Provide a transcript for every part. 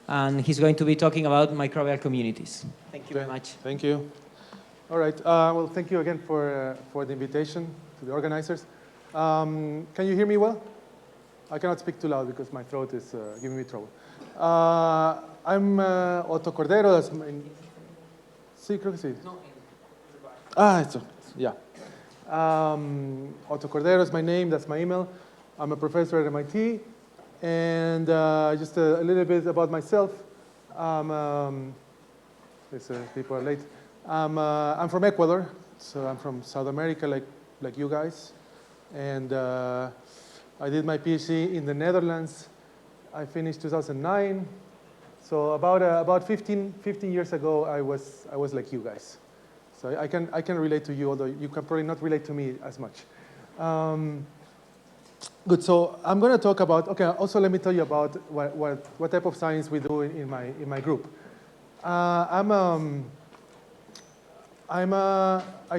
and he's going to be talking about microbial communities. Thank you very much. Thank you. All right. Well, thank you again for the invitation to the organizers. Can you hear me well? I cannot speak too loud because my throat is giving me trouble. I'm Otto Cordero. That's my... Sí, creo que sí. No. It's yeah. Otto Cordero is my name. That's my email. I'm a professor at MIT. And just a little bit about myself. People are late. I'm from Ecuador, so I'm from South America, like you guys. And I did my PhD in the Netherlands. I finished 2009. So about 15 years ago, I was like you guys. So I can relate to you, although you can probably not relate to me as much. Good. So I'm going to talk about. Okay. Also, let me tell you about what type of science we do in my group. I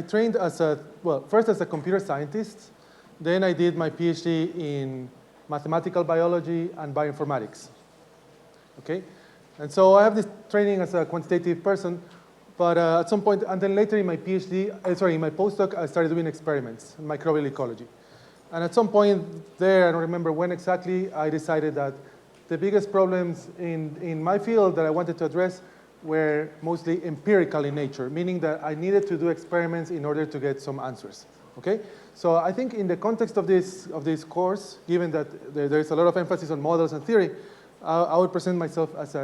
trained as first as a computer scientist. Then I did my PhD in mathematical biology and bioinformatics. Okay, and so I have this training as a quantitative person, but at some point, and then later in my PhD, in my postdoc, I started doing experiments in microbial ecology. And at some point there, I don't remember when exactly, I decided that the biggest problems in my field that I wanted to address were mostly empirical in nature, meaning that I needed to do experiments in order to get some answers. Okay, so I think in the context of this course, given that there's a lot of emphasis on models and theory, I would present myself as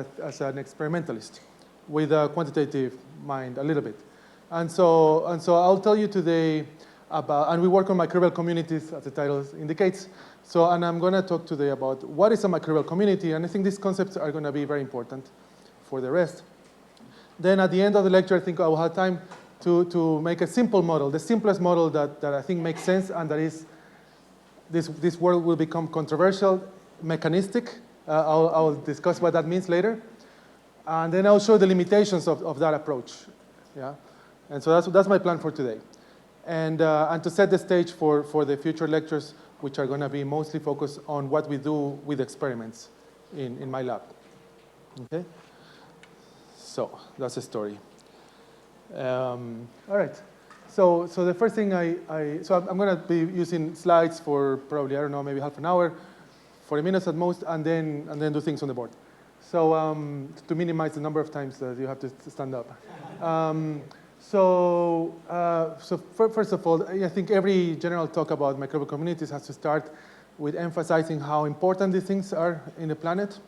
an experimentalist with a quantitative mind a little bit. And so I'll tell you today about, and we work on microbial communities, as the title indicates. So, and I'm going to talk today about what is a microbial community, and I think these concepts are going to be very important for the rest. Then at the end of the lecture, I think I will have time to make a simple model, the simplest model that I think makes sense, and that is, this word will become controversial, mechanistic. I'll discuss what that means later. And then I'll show the limitations of that approach. Yeah? And so that's my plan for today. And to set the stage for the future lectures, which are going to be mostly focused on what we do with experiments in my lab. Okay? So that's the story. All right. So the first thing so I'm going to be using slides for probably, I don't know, maybe half an hour, 40 minutes at most, and then do things on the board. So to minimize the number of times that you have to stand up. So first of all, I think every general talk about microbial communities has to start with emphasizing how important these things are in the planet.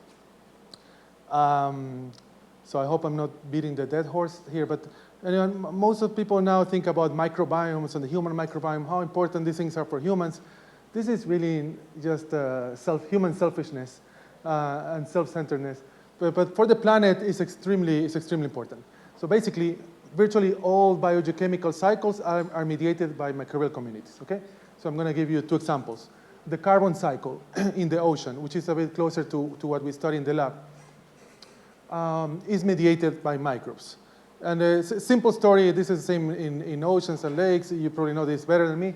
So I hope I'm not beating the dead horse here, but most of people now think about microbiomes and the human microbiome, how important these things are for humans. This is really just human selfishness and self-centeredness. But for the planet, it's extremely important. So basically, virtually all biogeochemical cycles are mediated by microbial communities, okay? So I'm going to give you two examples. The carbon cycle in the ocean, which is a bit closer to what we study in the lab, is mediated by microbes. And a simple story, this is the same in oceans and lakes. You probably know this better than me.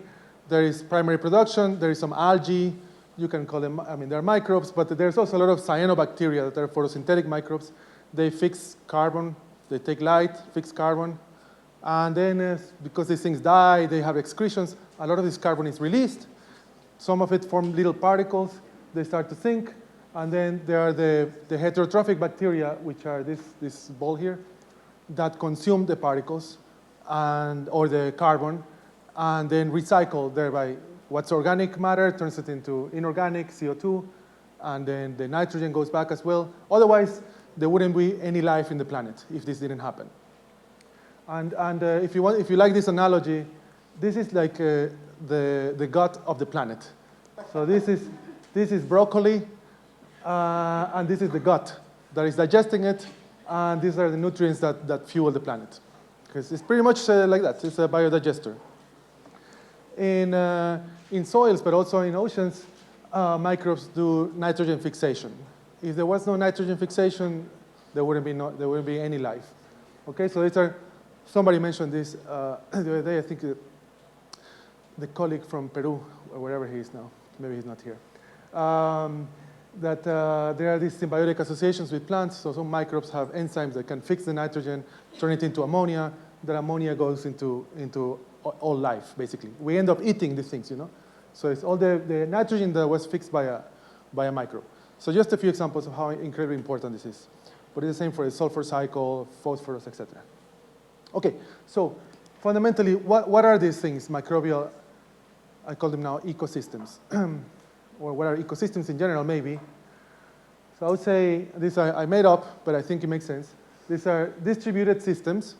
There is primary production, there is some algae. You can call them, they're microbes, but there's also a lot of cyanobacteria that are photosynthetic microbes. They fix carbon, they take light, fix carbon, and then because these things die, they have excretions. A lot of this carbon is released. Some of it form little particles. They start to sink, and then there are the heterotrophic bacteria, which are this ball here, that consume the particles or the carbon, and then recycle thereby. What's organic matter turns it into inorganic, CO2, and then the nitrogen goes back as well. Otherwise, there wouldn't be any life in the planet if this didn't happen. And if you like this analogy, this is like the gut of the planet. So this is broccoli, and this is the gut that is digesting it, and these are the nutrients that fuel the planet. Because it's pretty much like that. It's a biodigester. In soils, but also in oceans, microbes do nitrogen fixation. If there was no nitrogen fixation, there wouldn't be any life. Okay, so somebody mentioned this the other day. I think the colleague from Peru, or wherever he is now, maybe he's not here. that there are these symbiotic associations with plants. So some microbes have enzymes that can fix the nitrogen, turn it into ammonia. That ammonia goes into all life, basically. We end up eating these things, you know? So it's all the nitrogen that was fixed by a microbe. So just a few examples of how incredibly important this is. But it's the same for the sulfur cycle, phosphorus, etc. Okay, so fundamentally, what are these things, microbial, I call them now ecosystems, or what are ecosystems in general, maybe. So I would say, these I made up, but I think it makes sense. These are distributed systems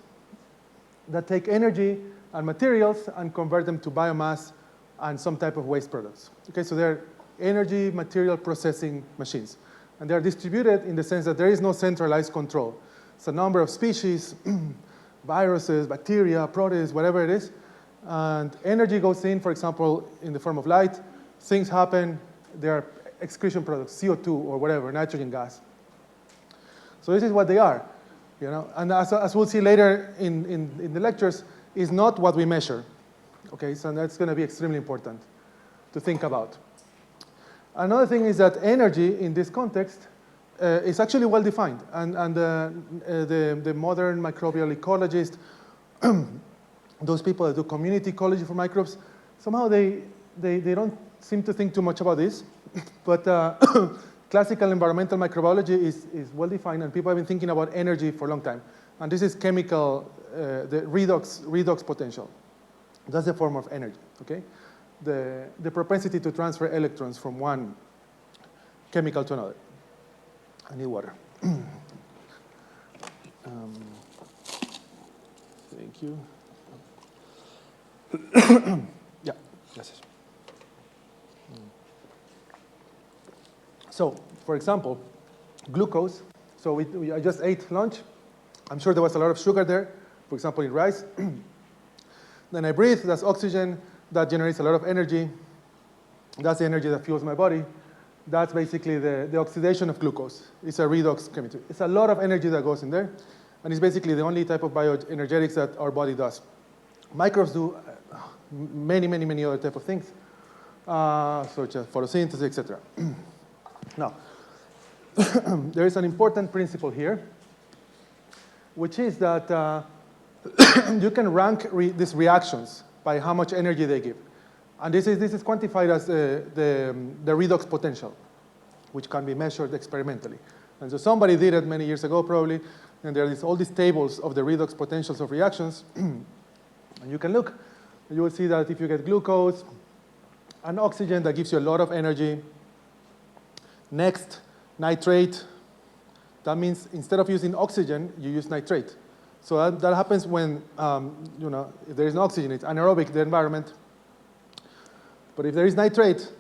that take energy and materials and convert them to biomass and some type of waste products. Okay, so they're energy material processing machines. And they're distributed in the sense that there is no centralized control. It's a number of species, viruses, bacteria, protists, whatever it is. And energy goes in, for example, in the form of light. Things happen. There are excretion products, CO2 or whatever, nitrogen gas. So this is what they are. You know? And as we'll see later in the lectures, is not what we measure. Okay, so that's going to be extremely important to think about. Another thing is that energy in this context is actually well defined. And the modern microbial ecologists, those people that do community ecology for microbes, somehow they don't seem to think too much about this. But classical environmental microbiology is well defined, and people have been thinking about energy for a long time. And this is chemical, the redox potential. That's a form of energy, okay? The propensity to transfer electrons from one chemical to another. I need water. Thank you. Yeah, gracias. So, for example, glucose. So I just ate lunch. I'm sure there was a lot of sugar there, for example, in rice. Then I breathe, that's oxygen. That generates a lot of energy. That's the energy that fuels my body. That's basically the oxidation of glucose. It's a redox chemistry. It's a lot of energy that goes in there, and it's basically the only type of bioenergetics that our body does. Microbes do many, many, many other type of things, such as photosynthesis, etc. Now, there is an important principle here, which is that you can rank these reactions by how much energy they give. And this is quantified as the redox potential, which can be measured experimentally. And so somebody did it many years ago, probably, and there are all these tables of the redox potentials of reactions. And you can look, and you will see that if you get glucose and oxygen, that gives you a lot of energy. Next, nitrate. That means instead of using oxygen, you use nitrate. So that happens when, if there is no oxygen, it's anaerobic, the environment. But if there is nitrate,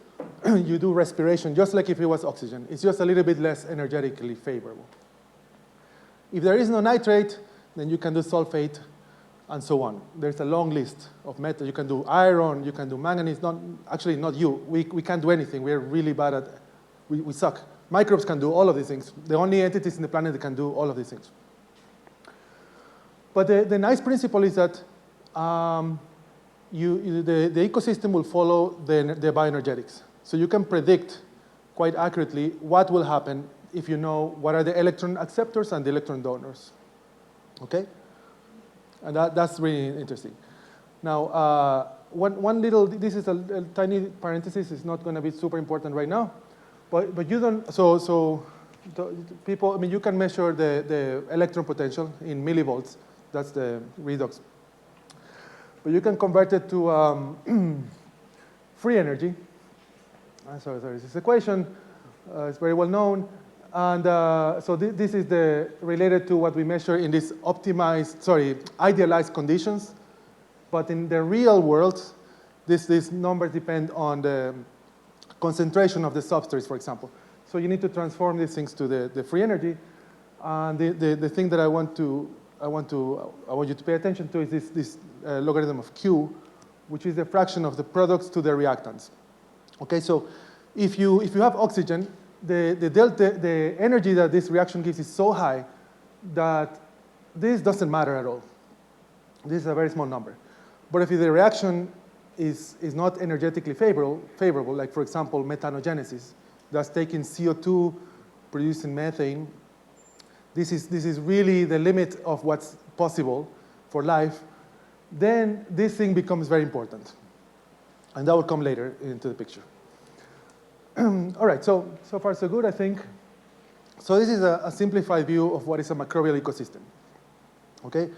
you do respiration, just like if it was oxygen. It's just a little bit less energetically favorable. If there is no nitrate, then you can do sulfate, and so on. There's a long list of metals. You can do iron, you can do manganese. Actually, not you. We can't do anything. We're really bad at, we suck. Microbes can do all of these things. The only entities in the planet that can do all of these things. But the nice principle is that the ecosystem will follow the bioenergetics. So you can predict quite accurately what will happen if you know what are the electron acceptors and the electron donors. Okay? And that's really interesting. Now, one little, this is a tiny parenthesis. It's not going to be super important right now. But you don't, so people, I mean, you can measure the electron potential in millivolts. That's the redox. But you can convert it to free energy. Sorry, this equation is very well known. And so this is related to what we measure in these idealized conditions. But in the real world, these numbers depend on the concentration of the substrates, for example. So you need to transform these things to the free energy. And the thing that I want you to pay attention to is this logarithm of Q, which is the fraction of the products to the reactants. Okay, so if you have oxygen, the energy that this reaction gives is so high that this doesn't matter at all. This is a very small number. But if the reaction is not energetically favorable, like for example metanogenesis, that's taking CO2, producing methane. This is really the limit of what's possible for life. Then this thing becomes very important. And that will come later into the picture. All right, so far so good, I think. So this is a simplified view of what is a microbial ecosystem. Okay?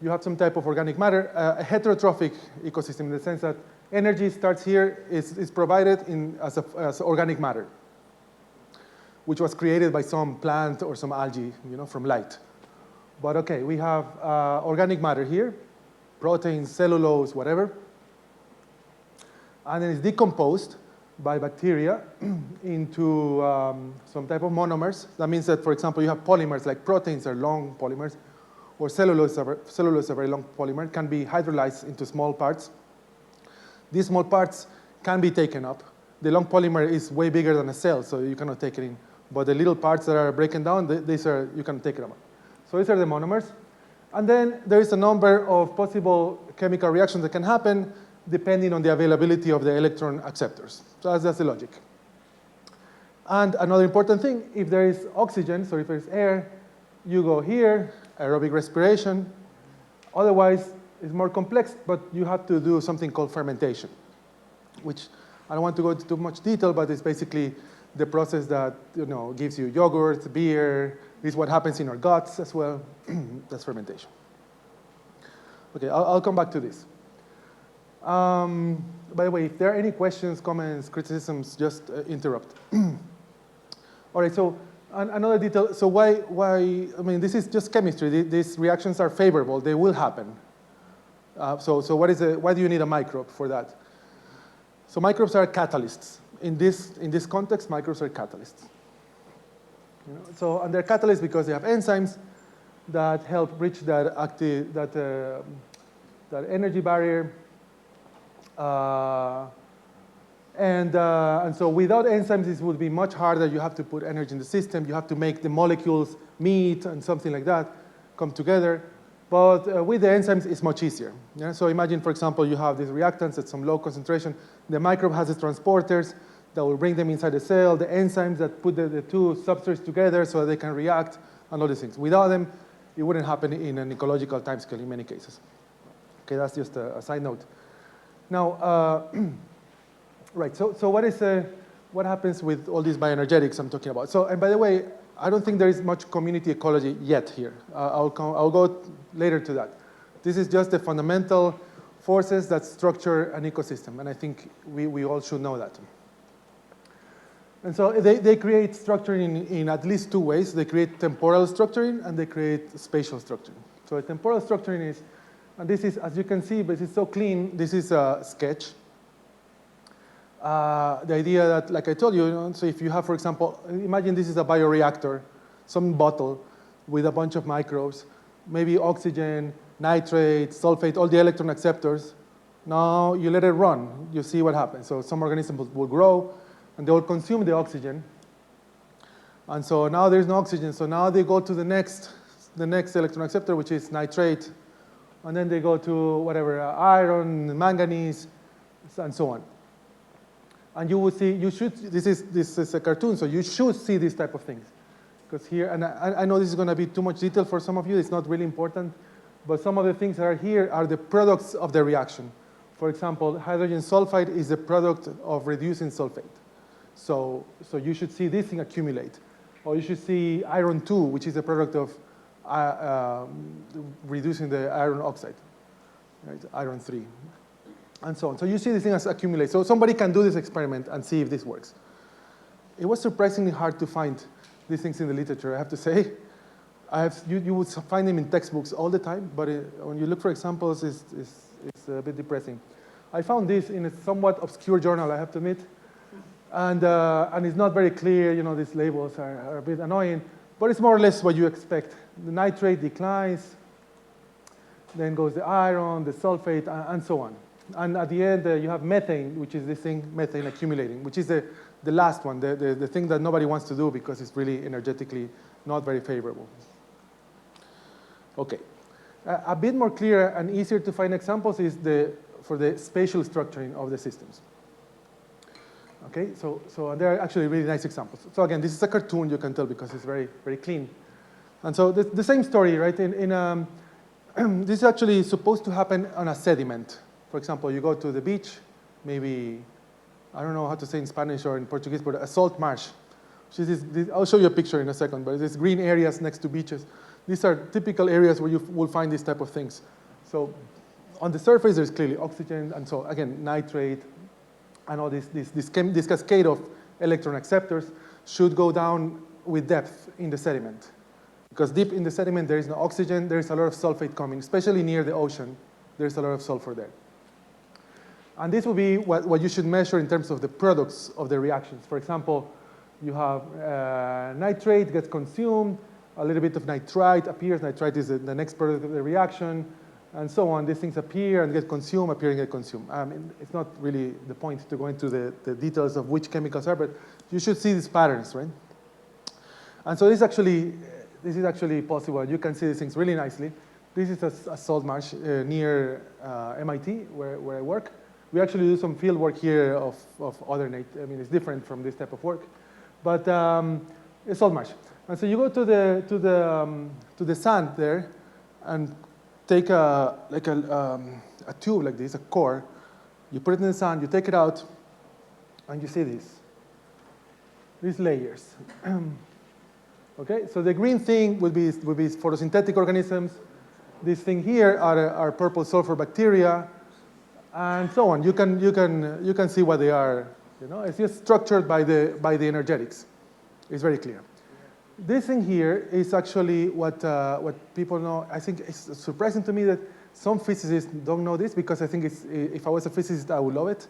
You have some type of organic matter, a heterotrophic ecosystem in the sense that energy starts here, is provided as organic matter, which was created by some plant or some algae, from light. But okay, we have organic matter here, proteins, cellulose, whatever. And then it's decomposed by bacteria into some type of monomers. That means that, for example, you have polymers, like proteins are long polymers, or cellulose are very long polymer, can be hydrolyzed into small parts. These small parts can be taken up. The long polymer is way bigger than a cell, so you cannot take it in. But the little parts that are broken down, you can take them up. So these are the monomers. And then there is a number of possible chemical reactions that can happen depending on the availability of the electron acceptors. So that's the logic. And another important thing, if there is oxygen, so if there's air, you go here, aerobic respiration. Otherwise, it's more complex, but you have to do something called fermentation, which I don't want to go into too much detail, but it's basically the process that gives you yogurt, beer. This is what happens in our guts as well. That's fermentation. Okay, I'll come back to this. By the way, if there are any questions, comments, criticisms, just interrupt. All right, so another detail. So why, I mean, this is just chemistry. These reactions are favorable. They will happen. So why do you need a microbe for that? So microbes are catalysts. In this context, microbes are catalysts. And they're catalysts because they have enzymes that help bridge that energy barrier. And so without enzymes, this would be much harder. You have to put energy in the system. You have to make the molecules meet and something like that come together. But with the enzymes, it's much easier. Yeah? So imagine, for example, you have these reactants at some low concentration. The microbe has the transporters that will bring them inside the cell, the enzymes that put the two substrates together so that they can react, and all these things. Without them, it wouldn't happen in an ecological timescale in many cases. Okay, that's just a side note. Now, right, so what happens with all these bioenergetics I'm talking about? So, and by the way, I don't think there is much community ecology yet here. I'll go later to that. This is just the fundamental forces that structure an ecosystem, and I think we all should know that. And so they create structuring in at least two ways. They create temporal structuring, and they create spatial structuring. So temporal structuring is, and this is, as you can see, but it's so clean, this is a sketch. The idea that, like I told you, so if you have, for example, imagine this is a bioreactor, some bottle with a bunch of microbes, maybe oxygen, nitrate, sulfate, all the electron acceptors. Now you let it run, you see what happens. So some organisms will grow, and they will consume the oxygen. And so now there's no oxygen, so now they go to the next electron acceptor, which is nitrate, and then they go to whatever, iron, manganese, and so on. And you will see, this is a cartoon, so you should see these type of things. Because here, and I know this is going to be too much detail for some of you, it's not really important, but some of the things that are here are the products of the reaction. For example, hydrogen sulfide is a product of reducing sulfate. So you should see this thing accumulate. Or you should see iron 2, which is a product of reducing the iron oxide, right? Iron 3. And so on. So you see these things accumulate. So somebody can do this experiment and see if this works. It was surprisingly hard to find these things in the literature, I have to say. You would find them in textbooks all the time, but when you look for examples, it's a bit depressing. I found this in a somewhat obscure journal, I have to admit. And it's not very clear, these labels are a bit annoying, but it's more or less what you expect. The nitrate declines, then goes the iron, the sulfate, and so on. And at the end, you have methane, which is this thing, methane accumulating, which is the last one, the thing that nobody wants to do because it's really energetically not very favorable. Okay. A bit more clear and easier to find examples is for the spatial structuring of the systems. Okay, so there are actually really nice examples. So again, this is a cartoon, you can tell, because it's very, very clean. And so the same story, right? This is actually supposed to happen on a sediment. For example, you go to the beach, maybe, I don't know how to say in Spanish or in Portuguese, but a salt marsh. I'll show you a picture in a second, but these green areas next to beaches. These are typical areas where you will find these type of things. So on the surface, there's clearly oxygen, and so again, nitrate, and all this cascade of electron acceptors should go down with depth in the sediment. Because deep in the sediment, there is no oxygen, there is a lot of sulfate coming, especially near the ocean, there's a lot of sulfur there. And this will be what you should measure in terms of the products of the reactions. For example, you have nitrate gets consumed, a little bit of nitrite appears, nitrite is the next product of the reaction, and so on. These things appear and get consumed, appear and get consumed. It's not really the point to go into the details of which chemicals are, but you should see these patterns, right? And so this is actually possible. You can see these things really nicely. This is a salt marsh near MIT, where I work. We actually do some field work here of other nature. I mean, it's different from this type of work, but it's salt marsh. And so you go to the sand there, and take a tube like this, a core. You put it in the sand. You take it out, and you see these layers. Okay, so the green thing would be photosynthetic organisms. This thing here are purple sulfur bacteria, and so on. You can see what they are. You know, it's just structured by the energetics. It's very clear. This thing here is actually what people know. I think it's surprising to me that some physicists don't know this, because I think if I was a physicist, I would love it.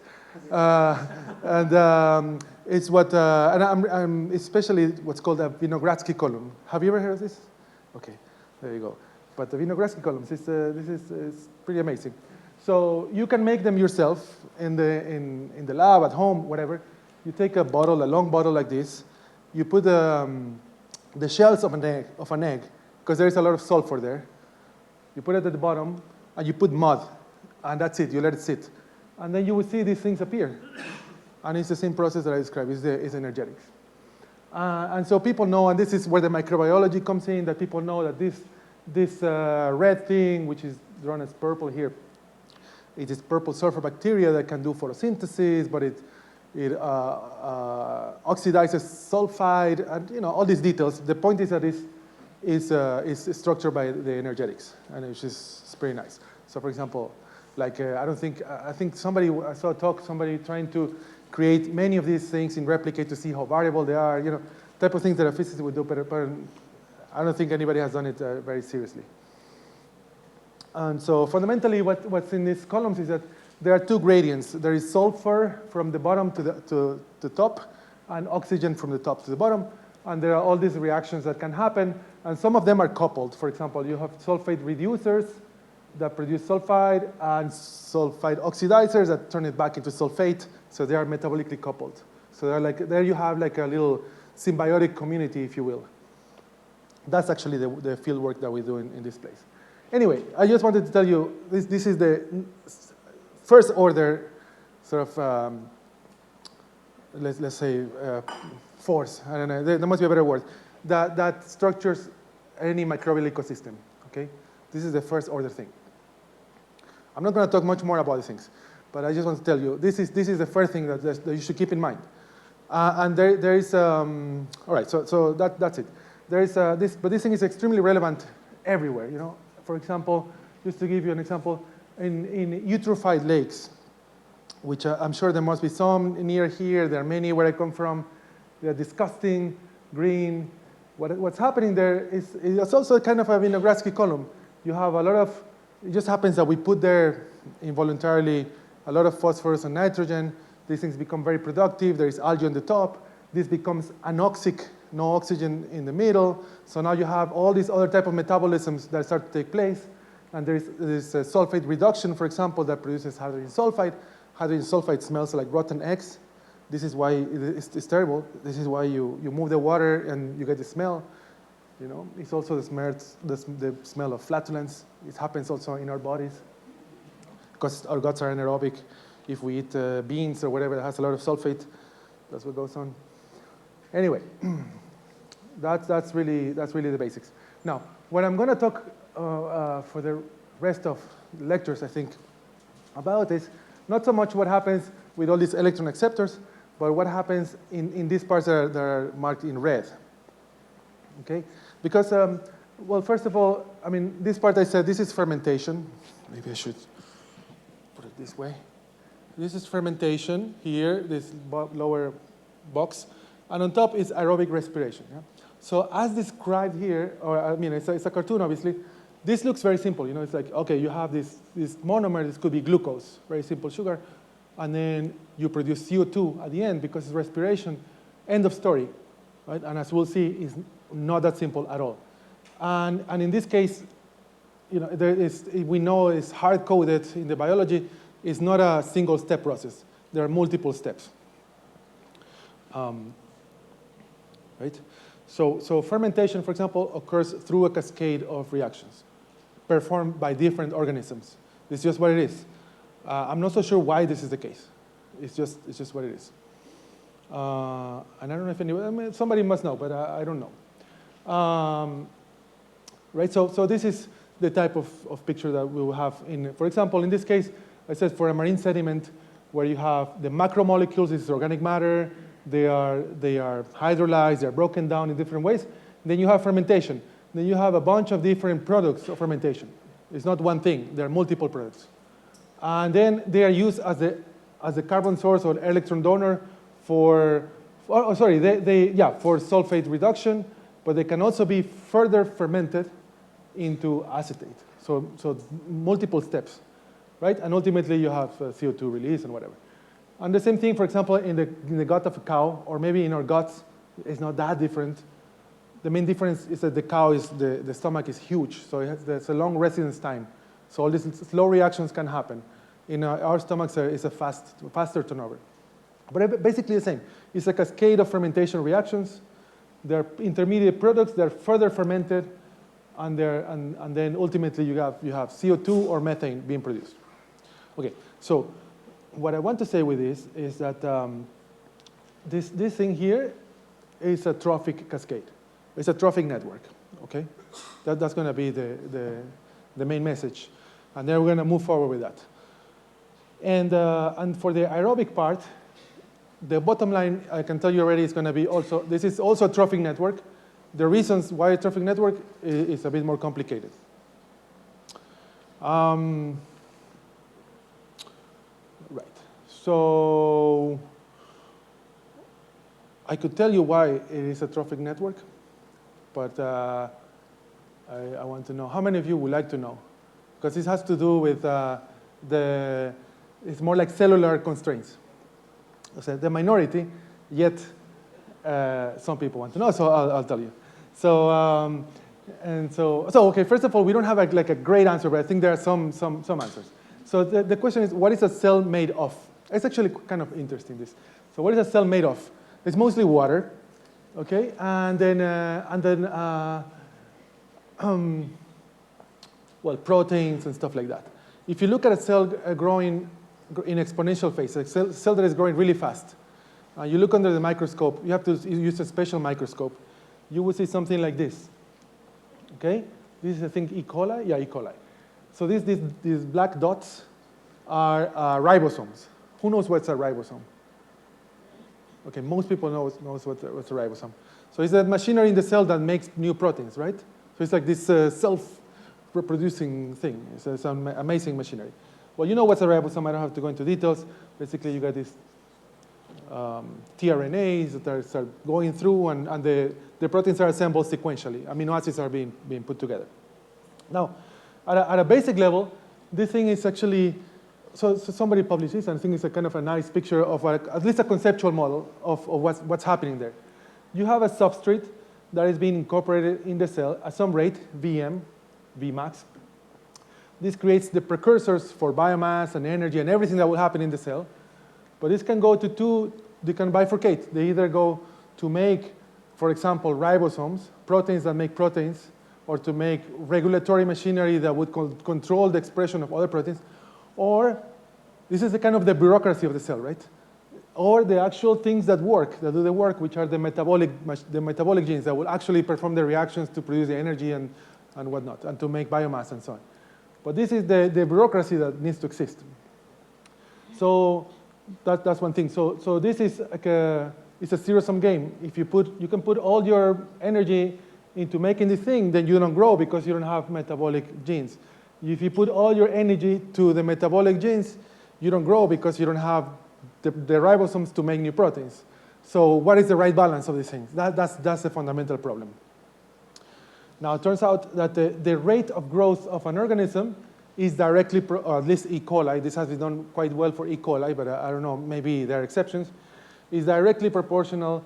It's what, and I'm especially what's called a Vinogradsky column. Have you ever heard of this? Okay, there you go. But the Vinogradsky columns, this is pretty amazing. So you can make them yourself in the lab, at home, whatever. You take a long bottle like this. You put the shells of an egg, because there is a lot of sulfur there. You put it at the bottom, and you put mud, and that's it. You let it sit. And then you will see these things appear. And it's the same process that I described. It's energetics. And so people know, and this is where the microbiology comes in, that people know that this red thing, which is drawn as purple here, it is purple sulfur bacteria that can do photosynthesis, but it oxidizes sulfide, and all these details. The point is that it's structured by the energetics, and it's just pretty nice. So, for example, like I think I saw a talk, somebody trying to create many of these things in replicate to see how variable they are. Type of things that a physicist would do, but I don't think anybody has done it very seriously. And so fundamentally, what's in these columns is that there are two gradients. There is sulfur from the bottom to the top, and oxygen from the top to the bottom. And there are all these reactions that can happen, and some of them are coupled. For example, you have sulfate reducers that produce sulfide, and sulfide oxidizers that turn it back into sulfate. So they are metabolically coupled. So there you have like a little symbiotic community, if you will. That's actually the field work that we do in this place. Anyway, I just wanted to tell you, this is the first order sort of, let's say, force. I don't know, there must be a better word, that structures any microbial ecosystem, okay? This is the first order thing. I'm not going to talk much more about these things, but I just want to tell you, this is the first thing that you should keep in mind. And there is, all right, so that's it. There is but this thing is extremely relevant everywhere, For example, just to give you an example, in eutrophied lakes, which I'm sure there must be some near here, there are many where I come from, they're disgusting, green. What's happening there is it's also kind of a Vinogradsky column. You have a lot of, it just happens that we put there involuntarily a lot of phosphorus and nitrogen. These things become very productive. There is algae on the top. This becomes anoxic, no oxygen in the middle. So now you have all these other type of metabolisms that start to take place. And there is this sulfate reduction, for example, that produces hydrogen sulfide. Hydrogen sulfide smells like rotten eggs. This is why it's terrible. This is why you move the water and you get the smell. It's also the smell of flatulence. It happens also in our bodies because our guts are anaerobic. If we eat beans or whatever that has a lot of sulfate, That's what goes on. Anyway, that's really the basics. Now, what I'm going to talk for the rest of the lectures, I think, about is not so much what happens with all these electron acceptors, but what happens in these parts that are marked in red. Okay? Because, well, first of all, I mean, this part I said, this is fermentation. Maybe I should put it this way. This is fermentation here, this lower box. And on top is aerobic respiration. Yeah? So as described here, or I mean, it's a cartoon, obviously. This looks very simple. You know, it's like, OK, you have this monomer. This could be glucose, very simple sugar. And then you produce CO2 at the end because it's respiration. End of story. Right? And as we'll see, it's not that simple at all. And in this case, you know, we know it's hard-coded in the biology. It's not a single-step process. There are multiple steps. Right? So fermentation, for example, occurs through a cascade of reactions performed by different organisms. This is just what it is. I'm not so sure why this is the case. It's just what it is. And I don't know if anybody, I mean, somebody must know, but I don't know. Right? So this is the type of picture that we will have in, for example, in this case, I said for a marine sediment where you have the macromolecules, this is organic matter, they are hydrolyzed, they're broken down in different ways. Then you have fermentation. Then you have a bunch of different products of fermentation. It's not one thing, there are multiple products. And then they are used as a carbon source or electron donor for sulfate reduction, but they can also be further fermented into acetate. So multiple steps, right? And ultimately you have CO2 release and whatever. And the same thing, for example, in the gut of a cow, or maybe in our guts, it's not that different. The main difference is that the cow the stomach is huge, so there's a long residence time. So all these slow reactions can happen. In our stomachs, it's a faster turnover. But basically the same. It's a cascade of fermentation reactions. They're intermediate products. They're further fermented, and then ultimately you have CO2 or methane being produced. Okay, so what I want to say with this is that this thing here is a trophic cascade. It's a trophic network. Okay, that's going to be the main message, and then we're going to move forward with that. And for the aerobic part, the bottom line, I can tell you already, is going to be also, this is also a trophic network. The reasons why a trophic network is a bit more complicated. Right. So I could tell you why it is a trophic network, but I want to know. How many of you would like to know? Because this has to do with it's more like cellular constraints. So the minority, yet some people want to know, so I'll tell you. So okay, first of all, we don't have a great answer, but I think there are some answers. So the question is, what is a cell made of? It's actually kind of interesting, this. So what is a cell made of? It's mostly water, okay? And then well, proteins and stuff like that. If you look at a cell growing in exponential phase, a cell that is growing really fast, you look under the microscope, you have to use a special microscope, you will see something like this, okay? This is, I think, E. coli? Yeah, E. coli. So these black dots are ribosomes. Who knows what's a ribosome? Okay, most people knows what's a ribosome. So it's that machinery in the cell that makes new proteins, right? So it's like this self-reproducing thing. It's an amazing machinery. Well, you know what's a ribosome. I don't have to go into details. Basically, you got these tRNAs that are going through, and the proteins are assembled sequentially. Amino acids are being put together. Now, at a basic level, this thing is actually, so somebody published this, and I think it's a kind of a nice picture of at least a conceptual model of what's happening there. You have a substrate that is being incorporated in the cell at some rate, Vm, Vmax. This creates the precursors for biomass and energy and everything that will happen in the cell. But this can go to they can bifurcate. They either go to make, for example, ribosomes, proteins that make proteins, or to make regulatory machinery that would control the expression of other proteins. Or this is the kind of the bureaucracy of the cell, right? or the actual things that work, that do the work, which are the metabolic genes that will actually perform the reactions to produce the energy and whatnot, and to make biomass and so on. But this is the bureaucracy that needs to exist. So that's one thing. So this is like it's a zero-sum game. If you can put all your energy into making this thing, then you don't grow because you don't have metabolic genes. If you put all your energy to the metabolic genes, you don't grow because you don't have the ribosomes to make new proteins. So what is the right balance of these things? That's the fundamental problem. Now, it turns out that the rate of growth of an organism is directly, or at least E. coli, this has been done quite well for E. coli, but I don't know, maybe there are exceptions, is directly proportional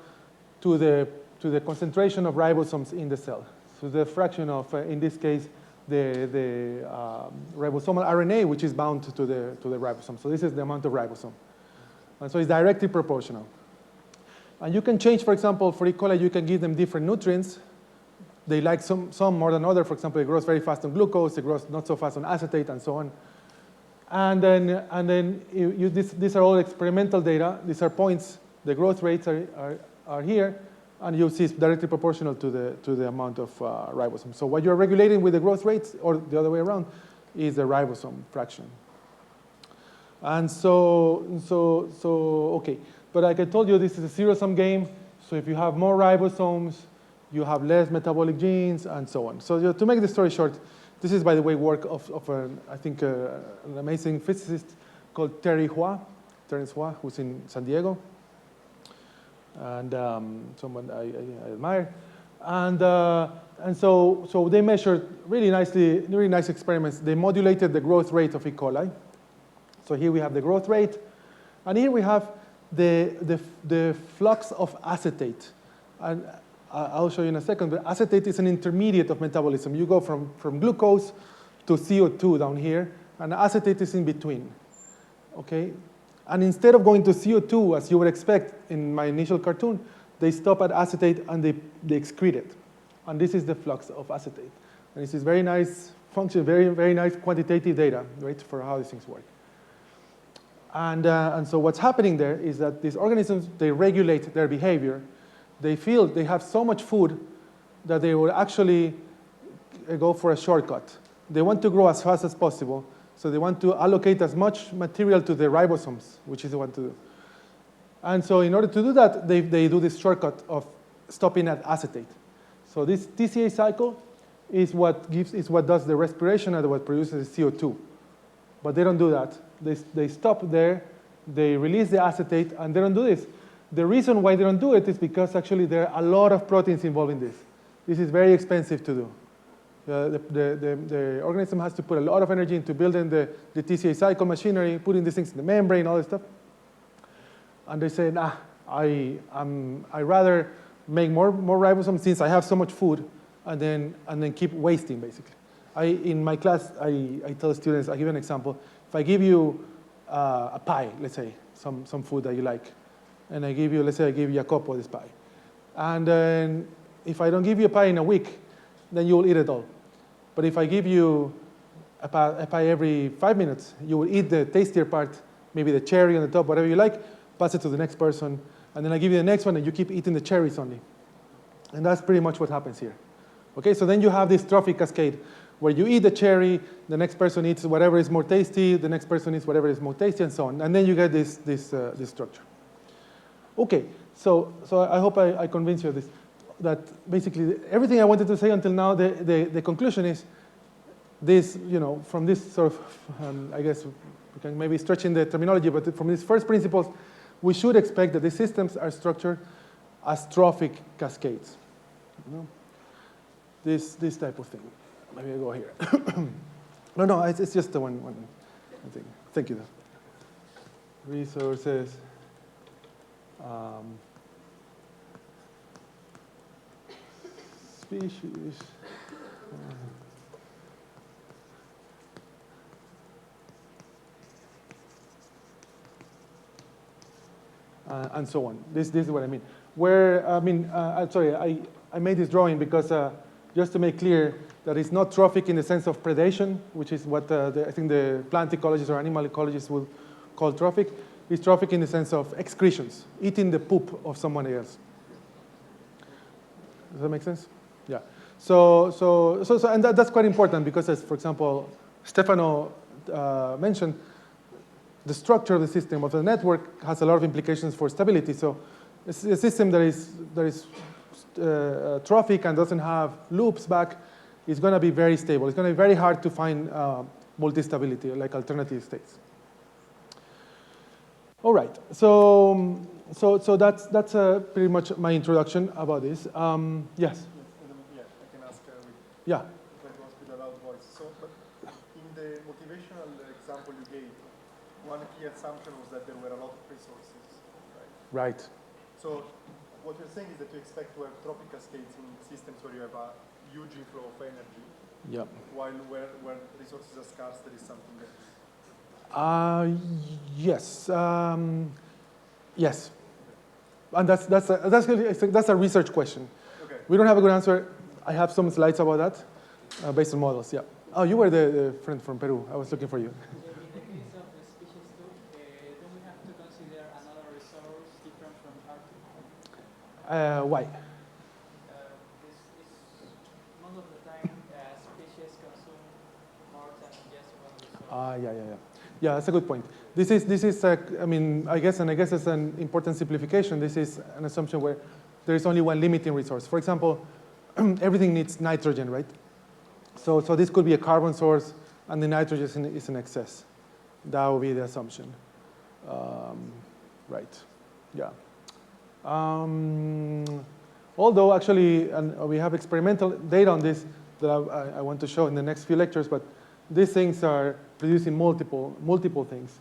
to the concentration of ribosomes in the cell. So the fraction of, in this case, the ribosomal RNA, which is bound to the ribosome. So this is the amount of ribosome. And so it's directly proportional. And you can change, for example, for E. coli, you can give them different nutrients. They like some more than others. For example, it grows very fast on glucose. It grows not so fast on acetate, and so on. And then these are all experimental data. These are points. The growth rates are here. And you see it's directly proportional to the amount of ribosome. So what you're regulating with the growth rates, or the other way around, is the ribosome fraction. And so okay. But like I told you, this is a zero-sum game. So if you have more ribosomes, you have less metabolic genes, and so on. So to make the story short, this is, by the way, work of I think, an amazing physicist called Terence Hua, who's in San Diego. And someone I admire, and so they measured really nice experiments. They modulated the growth rate of E. coli. So here we have the growth rate, and here we have the flux of acetate. And I'll show you in a second. But acetate is an intermediate of metabolism. You go from glucose to CO2 down here, and acetate is in between. Okay. And instead of going to CO2, as you would expect in my initial cartoon, they stop at acetate and they excrete it. And this is the flux of acetate. And this is very nice function, very nice quantitative data, right, for how these things work. And so what's happening there is that these organisms, they regulate their behavior. They feel they have so much food that they will actually go for a shortcut. They want to grow as fast as possible. So they want to allocate as much material to the ribosomes, which is what they want to do. And so in order to do that, they do this shortcut of stopping at acetate. So this TCA cycle is what does the respiration and what produces CO2. But they don't do that. They stop there, they release the acetate, and they don't do this. The reason why they don't do it is because actually there are a lot of proteins involved in this. This is very expensive to do. The organism has to put a lot of energy into building the TCA cycle machinery, putting these things in the membrane, all this stuff. And they say, nah, I rather make more ribosomes since I have so much food, and then keep wasting, basically. In my class, I tell students, I give an example. If I give you a pie, let's say, some food that you like, and let's say I give you a cup of this pie. And then if I don't give you a pie in a week, then you will eat it all. But if I give you a pie every 5 minutes, you will eat the tastier part, maybe the cherry on the top, whatever you like, pass it to the next person, and then I give you the next one, and you keep eating the cherries only. And that's pretty much what happens here. Okay, so then you have this trophic cascade, where you eat the cherry, the next person eats whatever is more tasty, the next person eats whatever is more tasty, and so on. And then you get this structure. Okay, so I hope I convinced you of this. That basically everything I wanted to say until now, the conclusion is this, from this sort of, I guess we can maybe stretch in the terminology, but from these first principles, we should expect that these systems are structured as trophic cascades. This type of thing. Maybe I go here. No, it's just the one thing. Thank you. Resources. Species. And so on. This is what I mean. Sorry, I made this drawing because just to make clear that it's not trophic in the sense of predation, which is what I think the plant ecologists or animal ecologists will call trophic. is trophic in the sense of excretions, eating the poop of someone else. Does that make sense? Yeah. And that's quite important because, as for example, Stefano mentioned, the structure of the system of the network has a lot of implications for stability. So a system that is trophic and doesn't have loops back is going to be very stable. It's going to be very hard to find multi-stability, like alternative states. All right. So that's pretty much my introduction about this. Yes. Yeah, I can ask. Yeah. That was with a loud voice. So, but in the motivational example you gave, one key assumption was that there were a lot of resources, right? Right. So what you're saying is that you expect to have trophic cascades in systems where you have a huge inflow of energy. Yeah. While where resources are scarce, there is something that. Yes. Yes. And that's a research question. Okay. We don't have a good answer. I have some slides about that based on models. Yeah. Oh, you were the friend from Peru. I was looking for you. In the case of the species too, don't we have to consider another resource different from Arctic? Why? Most of the time, species consume more than just one resource. Yeah, that's a good point. This is I mean, I guess it's an important simplification. This is an assumption where there is only one limiting resource. For example, everything needs nitrogen, right? So this could be a carbon source, and the nitrogen is in excess. That would be the assumption. Right, yeah. Although actually, and we have experimental data on this that I want to show in the next few lectures, but these things are producing multiple things.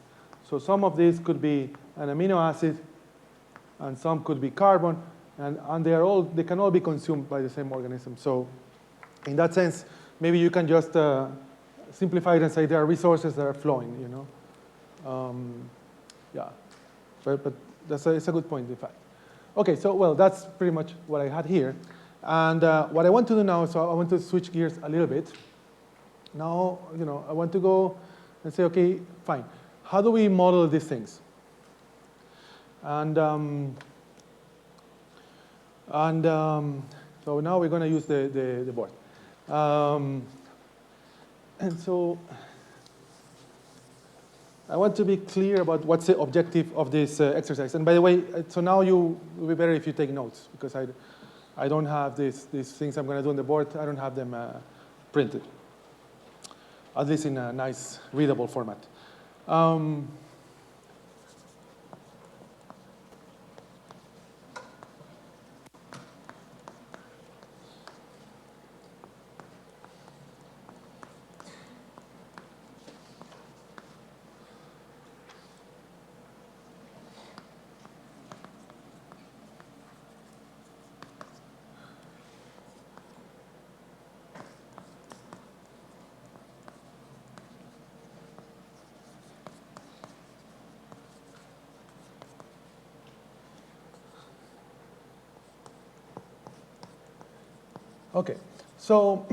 So some of these could be an amino acid, and some could be carbon, and they can all be consumed by the same organism. So in that sense, maybe you can just simplify it and say there are resources that are flowing, you know. Yeah, but it's a good point, in fact. Okay, so well, that's pretty much what I had here. And what I want to do now, so I want to switch gears a little bit. Now, you know, I want to go and say, okay, fine. How do we model these things? And so now we're going to use the board. And so I want to be clear about what's the objective of this exercise. And by the way, so now it will be better if you take notes, because I don't have these things I'm going to do on the board. I don't have them printed, at least in a nice, readable format. Okay, so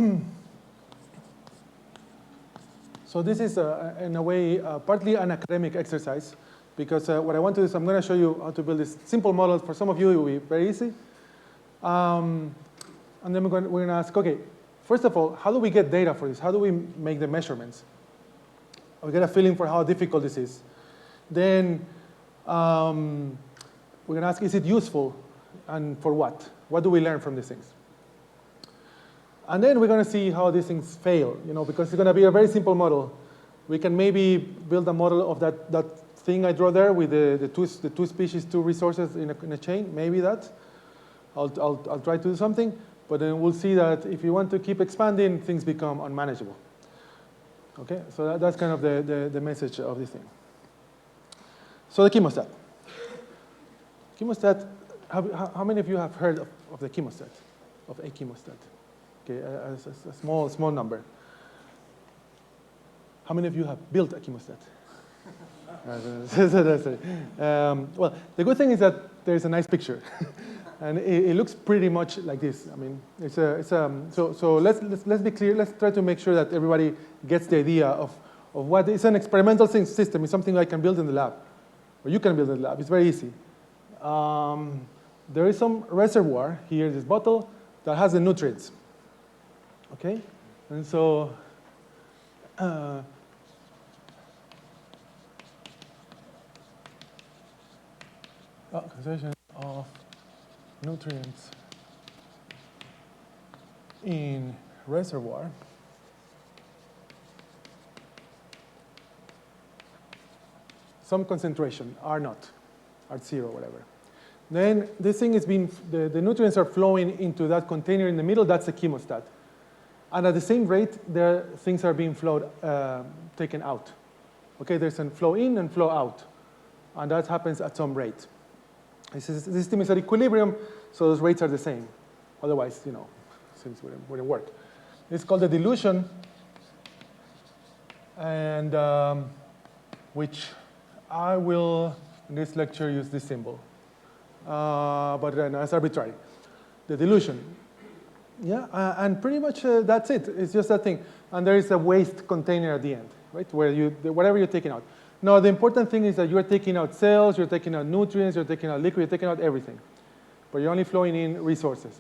this is, in a way, partly an academic exercise, because what I want to do is I'm going to show you how to build this simple model. For some of you, it will be very easy. And then we're going to ask, okay, first of all, how do we get data for this? How do we make the measurements? We get a feeling for how difficult this is. Then we're going to ask, is it useful, and for what? What do we learn from these things? And then we're going to see how these things fail, you know, because it's going to be a very simple model. We can maybe build a model of that thing I draw there with the two species, two resources in a chain, maybe that. I'll try to do something, but then we'll see that if you want to keep expanding, things become unmanageable. Okay, so that's kind of the message of this thing. So the chemostat. Chemostat, how many of you have heard of the chemostat, of a chemostat? Okay, a small number. How many of you have built a chemostat? Well, the good thing is that there's a nice picture, and it looks pretty much like this. I mean, so let's be clear. Let's try to make sure that everybody gets the idea of what is an experimental system. It's something I can build in the lab, or you can build a lab. It's very easy. There is some reservoir here, this bottle, that has the nutrients. Okay? And so, concentration of nutrients in reservoir. Some concentration, R naught, R0, whatever. Then this thing is being, the nutrients are flowing into that container in the middle, that's the chemostat. And at the same rate, things are being taken out. Okay, there's a flow in and flow out. And that happens at some rate. The system is at equilibrium, so those rates are the same. Otherwise, things wouldn't work. It's called the dilution, and which I will, in this lecture, use this symbol. But it's arbitrary. The dilution. Yeah, and pretty much that's it. It's just that thing. And there is a waste container at the end, right? Where whatever you're taking out. Now, the important thing is that you're taking out cells, you're taking out nutrients, you're taking out liquid, you're taking out everything. But you're only flowing in resources.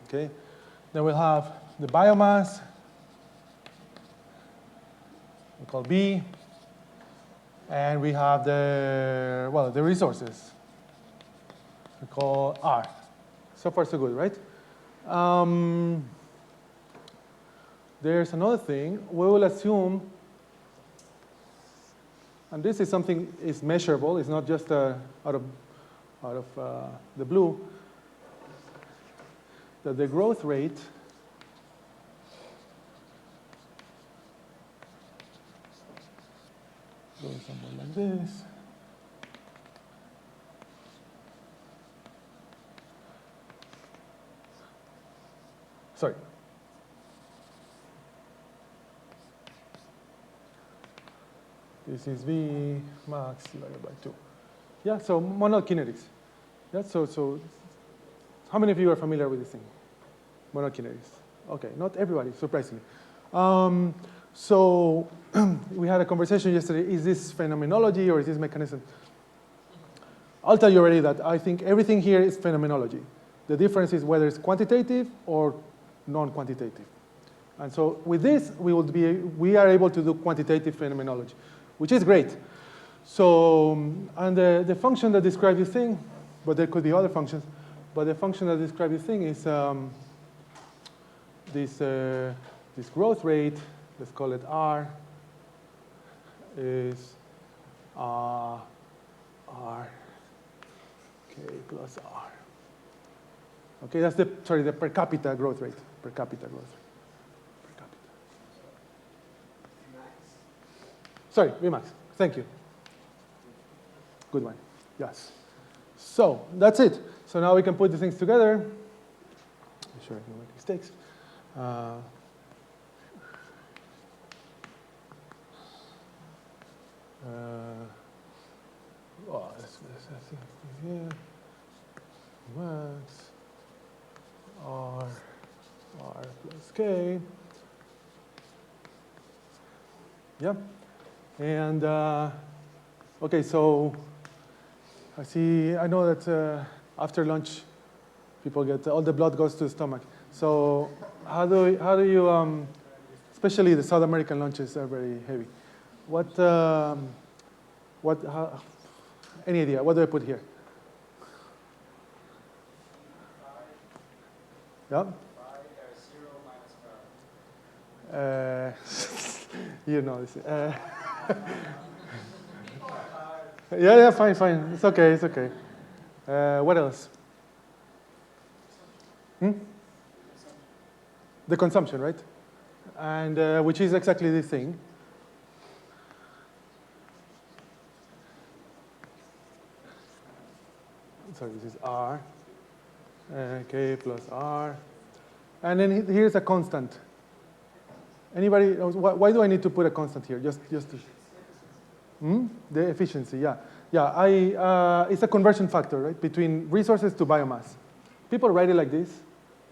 Okay? Then we'll have the biomass, we call B. And we have the resources, we call R. So far, so good, right? There's another thing. We will assume, and this is something is measurable. It's not just out of the blue. That the growth rate goes somewhere like this. Sorry. This is V max divided by 2. Yeah, so monal kinetics. Yeah, so how many of you are familiar with this thing? Monal kinetics. Okay, not everybody, surprisingly. So we had a conversation yesterday, is this phenomenology or is this mechanism? I'll tell you already that I think everything here is phenomenology. The difference is whether it's quantitative or non-quantitative. And so with this, we are able to do quantitative phenomenology, which is great. So, and the function that describes this thing, but there could be other functions, but the function that describes this thing is this growth rate, let's call it R, is R K plus R. Okay, that's the per capita growth rate. Per capita growth rate. Per capita. Sorry, Vmax. Thank you. Good one. Yes. So that's it. So now we can put the things together. I'm sure I can make mistakes. Yeah. Max R plus K. Yeah. And okay, so I know that after lunch, people get all the blood goes to the stomach. So how do you especially the South American lunches are very heavy. Any idea? What do I put here? Yeah. You know this. Yeah, fine. It's okay. What else? The consumption, right? And which is exactly this thing. Sorry, this is R. K plus R. And then here's a constant. Anybody knows why do I need to put a constant here? Just to, the efficiency, yeah. It's a conversion factor, right, between resources to biomass. People write it like this.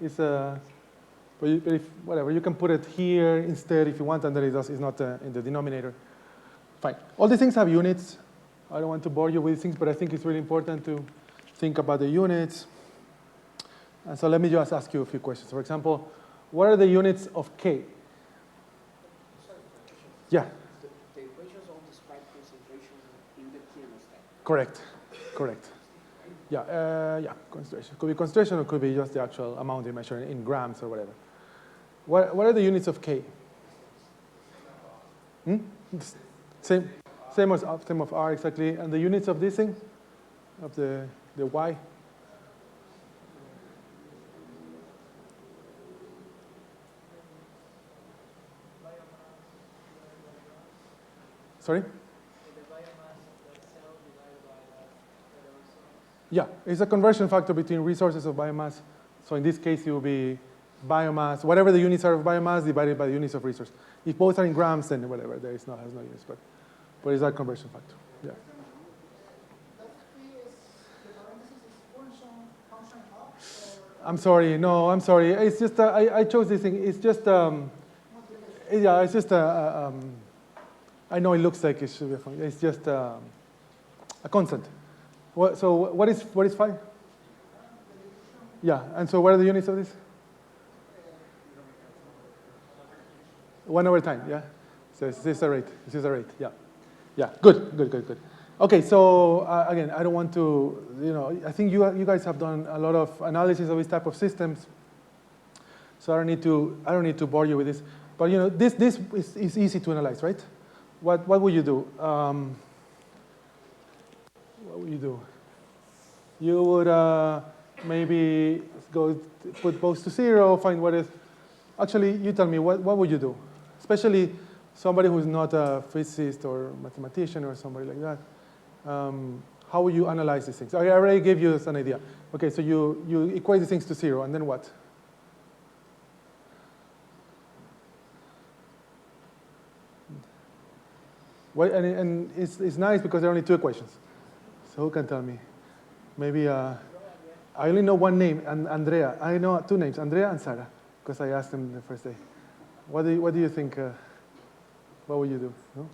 It's but whatever, you can put it here instead if you want, and then it's not in the denominator. Fine. All these things have units. I don't want to bore you with things, but I think it's really important to think about the units. And so let me just ask you a few questions. For example, what are the units of K? Yeah. The equations all describe concentration in the thermostat. Correct. Correct. Yeah, concentration. Could be concentration or could be just the actual amount you measure in grams or whatever. What are the units of K? Same of R, exactly. And the units of this thing? Of the Y? Sorry? Yeah, it's a conversion factor between resources of biomass. So in this case, it will be biomass, whatever the units are of biomass divided by the units of resource. If both are in grams, then whatever, there is has no units, but it's that conversion factor. Yeah. I'm sorry, no, I'm sorry. It's just, I chose this thing. It's just, yeah, it's just, I know it looks like it should be a function. It's just a constant. So what is phi? Yeah, and so what are the units of this? 1 over time, yeah? So this is a rate, yeah. Yeah, good. Okay, so again, I don't want to, I think you guys have done a lot of analysis of this type of systems, so I don't need to bore you with this. But this is easy to analyze, right? What would you do? What would you do? You would maybe go put both to 0, find what is. Actually, you tell me, what would you do? Especially somebody who's not a physicist or mathematician or somebody like that. How would you analyze these things? I already gave you an idea. Okay, so you equate these things to 0, and then what? And it's nice because there are only 2 equations. So who can tell me? Maybe I only know one name, Andrea. I know 2 names, Andrea and Sarah, because I asked them the first day. What do you think? What would you do? No?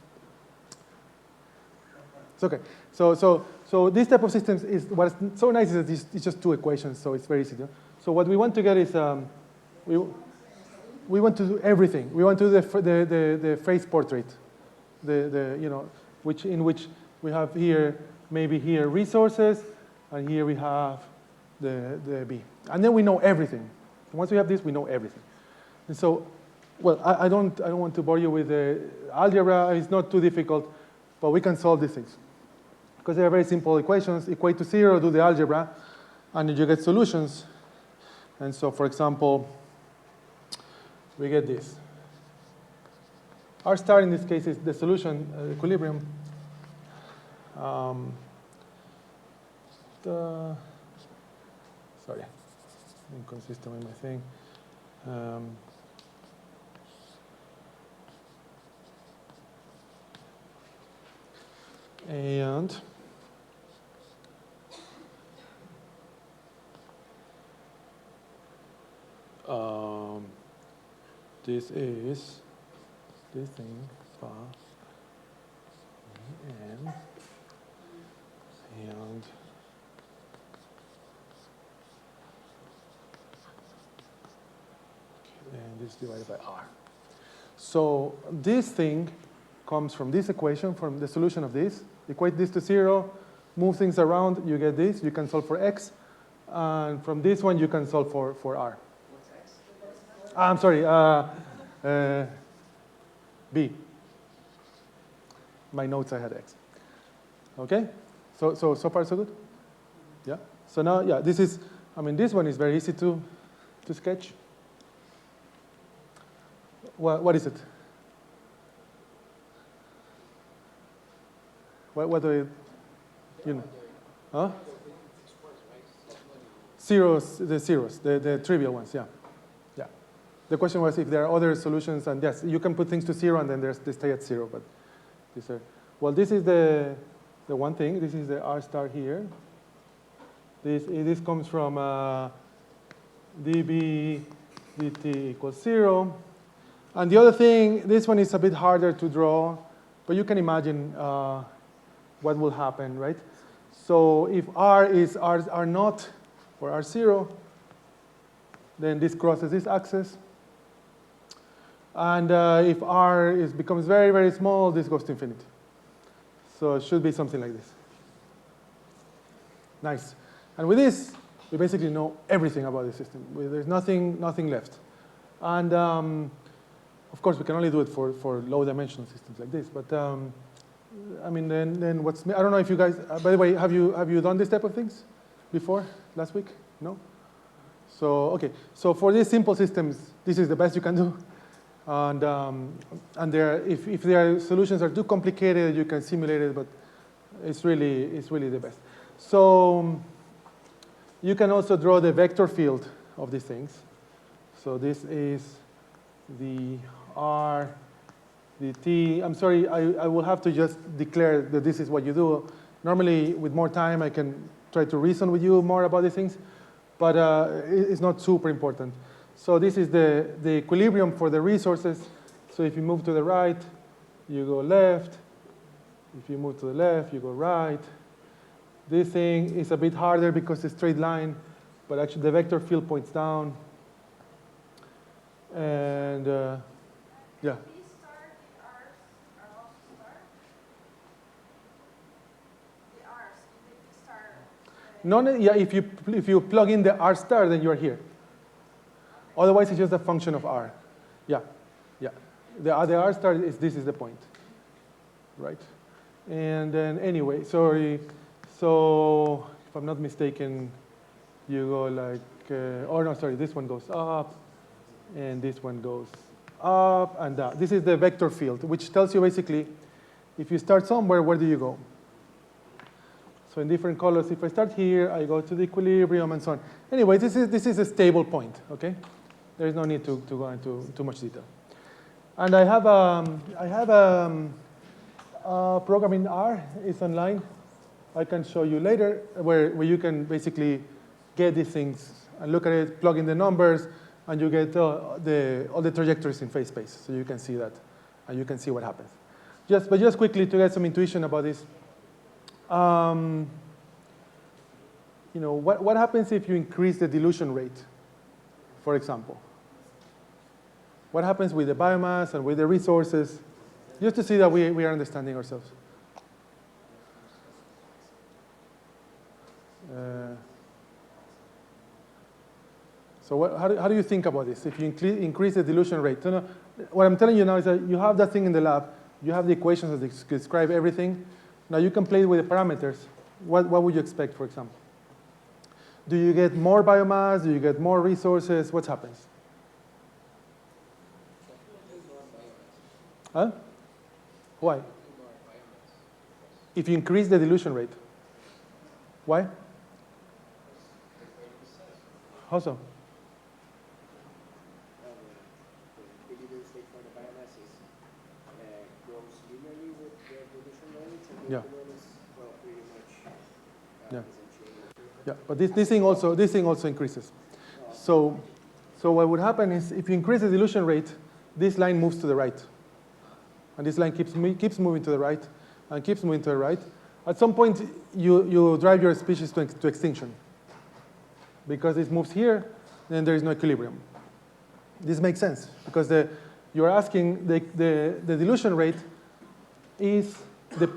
It's okay. So this type of systems is what's so nice is that it's just 2 equations, so it's very easy. So what we want to get is we want to do everything. We want to do the phase portrait, in which we have here resources, and here we have the B, and then we know everything. Once we have this, we know everything. And so, well, I don't want to bore you with the algebra. It's not too difficult, but we can solve these things because they are very simple equations. Equate to 0, do the algebra, and you get solutions. And so, for example, we get this. R star in this case is the solution, equilibrium. Sorry, inconsistent with my thing. And this is this thing, phi, and this divided by R. So this thing comes from this equation, from the solution of this. Equate this to 0, move things around, you get this. You can solve for x. And from this one, you can solve for R. What's x? I'm sorry, B. My notes, I had x. Okay? So far, so good? Yeah? So now, yeah, this one is very easy to sketch. What is it? What do you know? Huh? Zeros, the trivial ones, yeah. Yeah. The question was if there are other solutions, and yes, you can put things to 0 and then they stay at 0, but these are, well, this is the one thing. This is the R star here. This comes from dB dt equals 0. And the other thing, this one is a bit harder to draw, but you can imagine what will happen, right? So if R is R naught or R0, then this crosses this axis. And if R becomes very, very small, this goes to infinity. So it should be something like this. Nice. And with this, we basically know everything about the system. There's nothing left. And of course, we can only do it for low-dimensional systems like this. But I mean, then what's? I don't know if you guys. By the way, have you done this type of things before? Last week? No. So okay. So for these simple systems, this is the best you can do. And if their solutions are too complicated, you can simulate it. But it's really the best. So you can also draw the vector field of these things. So this is the R, the T. I'm sorry, I will have to just declare that this is what you do. Normally, with more time, I can try to reason with you more about these things, but it's not super important. So this is the equilibrium for the resources. So if you move to the right, you go left. If you move to the left, you go right. This thing is a bit harder because it's a straight line, but actually the vector field points down. And yeah. These stars, the R's are also stars? The R's, the star. No, yeah, if you plug in the R star, then you're here. Otherwise, it's just a function of R. Yeah, yeah. The R star this is the point, right? And then anyway, sorry. So if I'm not mistaken, you go like, oh no, sorry, this one goes up, and this one goes up and down. This is the vector field, which tells you basically, if you start somewhere, where do you go? So in different colors, if I start here, I go to the equilibrium and so on. Anyway, this is a stable point, okay? There is no need to go into too much detail. And I have a program in R. It's online. I can show you later where you can basically get these things and look at it, plug in the numbers, and you get all the trajectories in phase space. So you can see that, and you can see what happens. But just quickly to get some intuition about this. You know, what happens if you increase the dilution rate, for example? What happens with the biomass and with the resources? Just to see that we are understanding ourselves. So how do you think about this? If you increase the dilution rate, so what I'm telling you now is that you have that thing in the lab. You have the equations that describe everything. Now you can play with the parameters. What would you expect, for example? Do you get more biomass? Do you get more resources? What happens? Huh? Why? If you increase the dilution rate. Why? How so? The given state for the biomass grows linearly with the dilution rate, and the Yeah. other one is, well, pretty much Yeah. doesn't change. Yeah, but this thing also increases. So what would happen is if you increase the dilution rate, this line moves to the right. And this line keeps moving to the right and keeps moving to the right. At some point, you drive your species to extinction. Because it moves here, then there is no equilibrium. This makes sense, because you're asking the dilution rate is the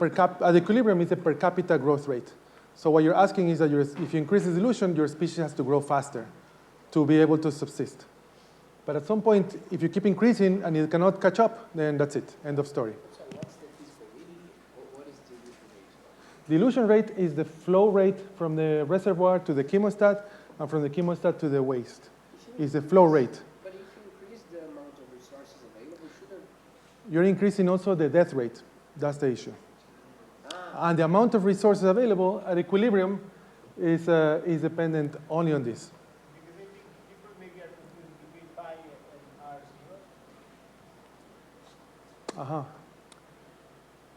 equilibrium is the per capita growth rate. So what you're asking is that if you increase the dilution, your species has to grow faster to be able to subsist. But at some point, if you keep increasing and it cannot catch up, then that's it. End of story. So what's the feasibility, or what is dilution rate? Dilution rate is the flow rate from the reservoir to the chemostat and from the chemostat to the waste. It's the flow rate. But if you increase the amount of resources available, shouldn't... You're increasing also the death rate. That's the issue. And the amount of resources available at equilibrium is dependent only on this. Because I think people maybe are confused between pi and R0.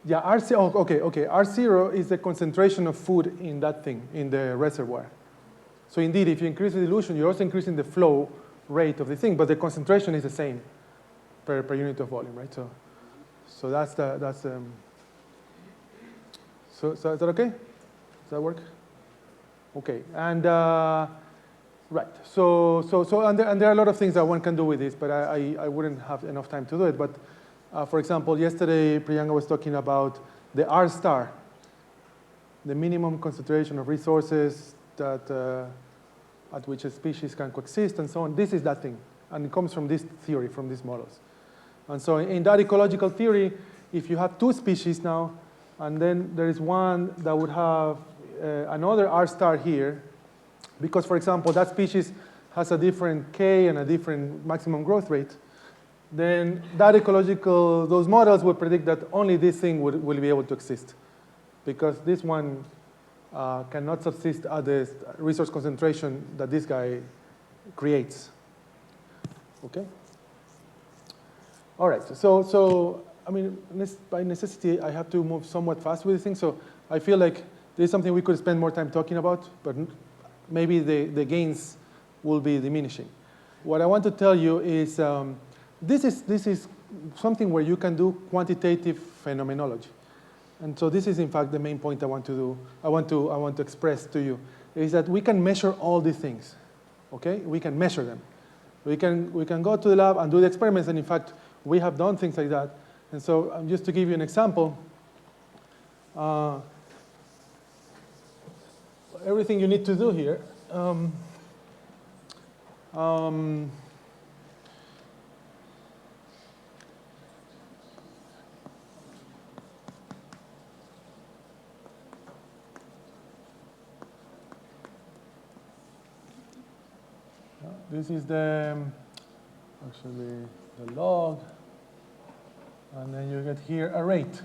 Yeah, R0, okay. R0 is the concentration of food in that thing, in the reservoir. So indeed, if you increase the dilution, you're also increasing the flow rate of the thing, but the concentration is the same per unit of volume, right? So that's So is that okay? Does that work? Okay, and right. And there are a lot of things that one can do with this, but I wouldn't have enough time to do it. But for example, yesterday Priyanka was talking about the R star, the minimum concentration of resources that at which a species can coexist and so on. This is that thing, and it comes from this theory, from these models. And so in that ecological theory, if you have two species now, and then there is one that would have another R star here, because, for example, that species has a different K and a different maximum growth rate, then that those models would predict that only this thing will be able to exist, because this one cannot subsist at the resource concentration that this guy creates. Okay? All right, so I mean, by necessity, I have to move somewhat fast with this thing, so I feel like this is something we could spend more time talking about, but maybe the gains will be diminishing. What I want to tell you is this is something where you can do quantitative phenomenology. And so this is, in fact, the main point I want to do. I want to express to you is that we can measure all these things. Okay, we can measure them. We can go to the lab and do the experiments, and in fact, we have done things like that. And so, just to give you an example, everything you need to do here. This is actually the log, and then you get here a rate,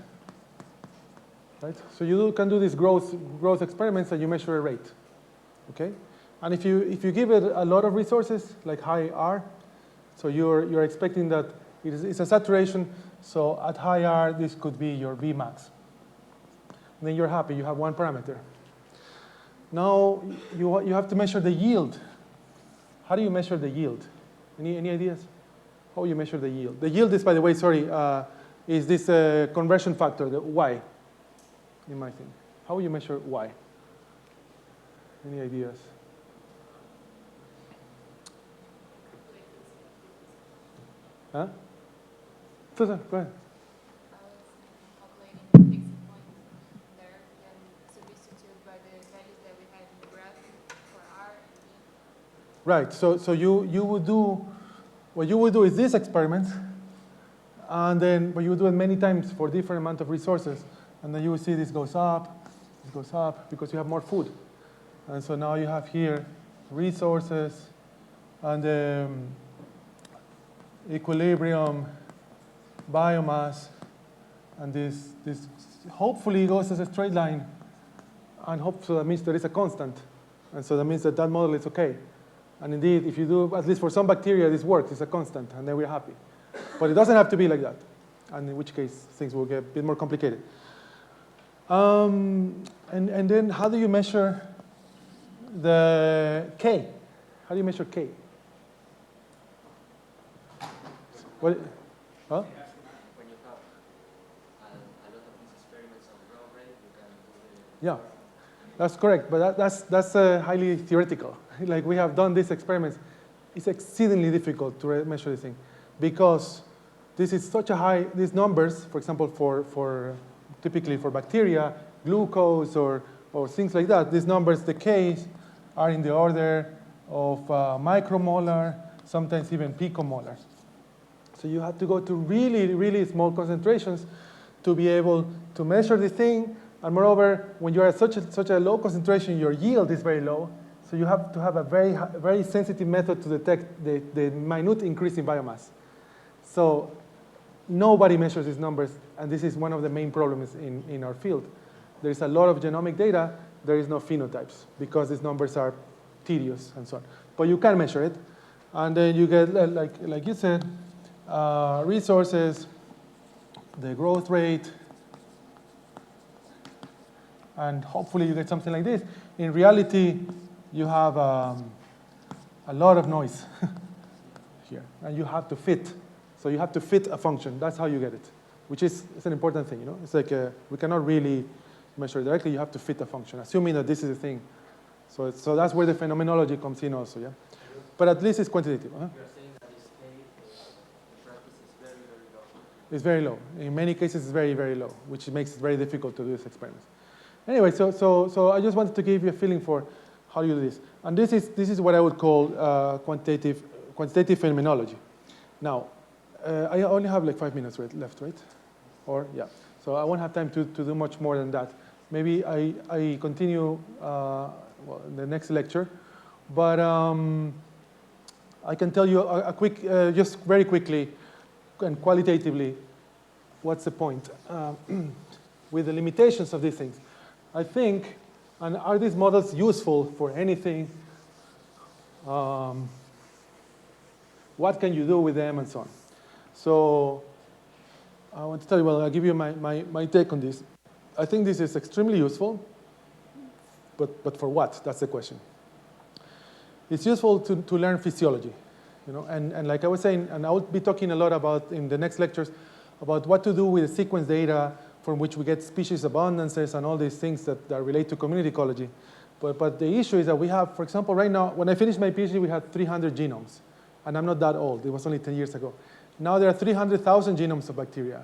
right? So you can do these growth experiments and you measure a rate, okay? And if you give it a lot of resources, like high R, so you're expecting that it's a saturation, so at high R, this could be your V max. And then you're happy, you have one parameter. Now you have to measure the yield. How do you measure the yield? Any ideas? How you measure the yield? The yield is, by the way, sorry, is this conversion factor, the Y, in my thing. How will you measure Y? Any ideas? Huh? Susan, go ahead. Calculating the fixed point there, then substitute by the values that we had in the graph for R and E. Right, so you would do, what you would do is this experiment, and then, but you would do it many times for different amount of resources, and then you will see this goes up, because you have more food. And so now you have here resources, and equilibrium, biomass, and this hopefully goes as a straight line, and so that means there is a constant, and so that means that model is okay. And indeed, if you do, at least for some bacteria, this works, it's a constant, and then we're happy. But it doesn't have to be like that, and in which case, things will get a bit more complicated. And then how do you measure the K? How do you measure K? What? Huh? When you have a lot of these experiments on growth rate, you can do Yeah, that's correct, but that's highly theoretical. Like, we have done these experiments. It's exceedingly difficult to measure this thing, because this is such a high, these numbers, for example, typically for bacteria, glucose or things like that, these numbers, the Ks, are in the order of micromolar, sometimes even picomolar. So you have to go to really, really small concentrations to be able to measure the thing. And moreover, when you are at such a low concentration, your yield is very low. So you have to have a very sensitive method to detect the minute increase in biomass. So nobody measures these numbers, and this is one of the main problems in our field. There is a lot of genomic data. There is no phenotypes, because these numbers are tedious and so on. But you can measure it. And then you get, like you said, resources, the growth rate, and hopefully you get something like this. In reality, you have a lot of noise here, and you have to fit. So you have to fit a function. That's how you get it, which is it's an important thing. You know, it's like we cannot really measure directly, you have to fit a function, assuming that this is a thing. So that's where the phenomenology comes in also, yeah? But at least it's quantitative. Huh? You're saying that this K in practice is very, very low. It's very low. In many cases, it's very, very low, which makes it very difficult to do these experiments. Anyway, so I just wanted to give you a feeling for how you do this. And this is what I would call quantitative phenomenology. Now, I only have like 5 minutes left, right? Or, yeah. So I won't have time to do much more than that. Maybe I continue well, in the next lecture. But I can tell you a quick, just very quickly and qualitatively, what's the point with the limitations of these things. I think, and are these models useful for anything? What can you do with them and so on? So I want to tell you, well, I'll give you my take on this. I think this is extremely useful, but for what? That's the question. It's useful to learn physiology, you know, and like I was saying, and I will be talking a lot about in the next lectures about what to do with the sequence data from which we get species abundances and all these things that relate to community ecology. But the issue is that we have, for example, right now, when I finished my PhD, we had 300 genomes. And I'm not that old. It was only 10 years ago. Now there are 300,000 genomes of bacteria.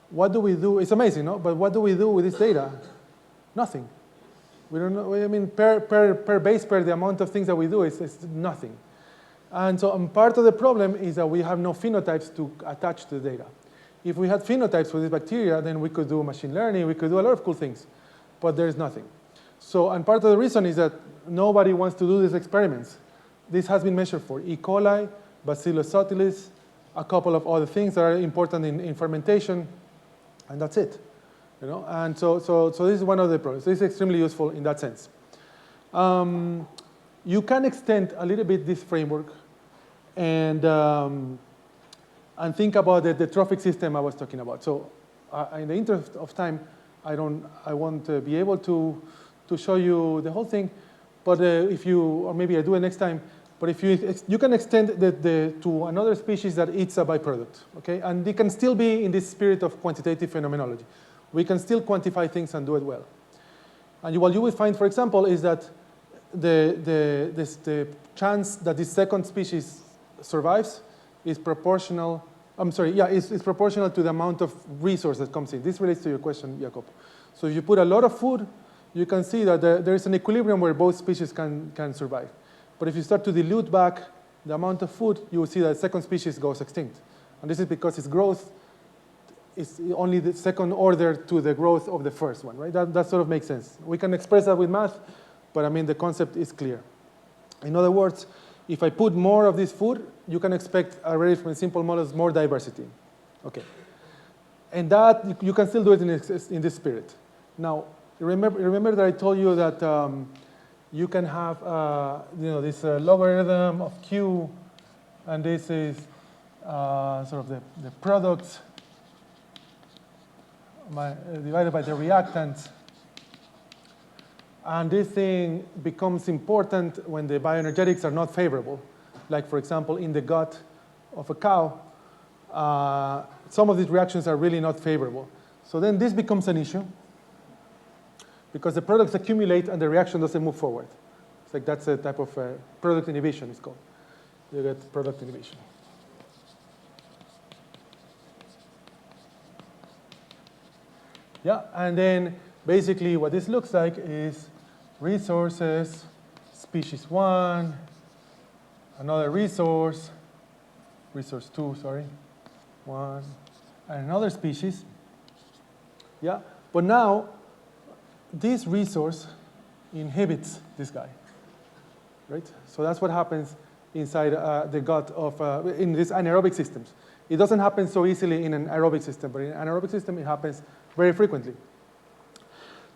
What do we do? It's amazing, no? But what do we do with this data? Nothing. We don't know. I mean, per base pair, the amount of things that we do is nothing. And so part of the problem is that we have no phenotypes to attach to the data. If we had phenotypes for this bacteria, then we could do machine learning. We could do a lot of cool things. But there's nothing. So, and part of the reason is that nobody wants to do these experiments. This has been measured for E. coli, Bacillus subtilis, a couple of other things that are important in fermentation, and that's it. You know? And so this is one of the problems. This is extremely useful in that sense. You can extend a little bit this framework and think about the trophic system I was talking about. So in the interest of time, I won't be able to show you the whole thing, but if you, or maybe I do it next time, but if you can extend to another species that eats a byproduct, okay? And it can still be in this spirit of quantitative phenomenology. We can still quantify things and do it well. And what you will find, for example, is that the chance that this second species survives is proportional. It's proportional to the amount of resource that comes in. This relates to your question, Jacob. So if you put a lot of food, you can see that there is an equilibrium where both species can survive. But if you start to dilute back the amount of food, you will see that the second species goes extinct. And this is because its growth is only the second order to the growth of the first one, right? That sort of makes sense. We can express that with math, but I mean, the concept is clear. In other words, if I put more of this food, you can expect already from simple models more diversity. Okay. And that, you can still do it in this spirit. Now, remember that I told you that you can have this logarithm of Q, and this is sort of the product divided by the reactants. And this thing becomes important when the bioenergetics are not favorable. Like, for example, in the gut of a cow, some of these reactions are really not favorable. So then this becomes an issue, because the products accumulate and the reaction doesn't move forward. It's like that's a type of product inhibition, it's called. You get product inhibition. Yeah, and then basically what this looks like is resources, species 1, another resource 2, sorry, 1, and another species. Yeah, but now this resource inhibits this guy, right? So that's what happens inside the gut of, in these anaerobic systems. It doesn't happen so easily in an aerobic system, but in an anaerobic system, it happens very frequently.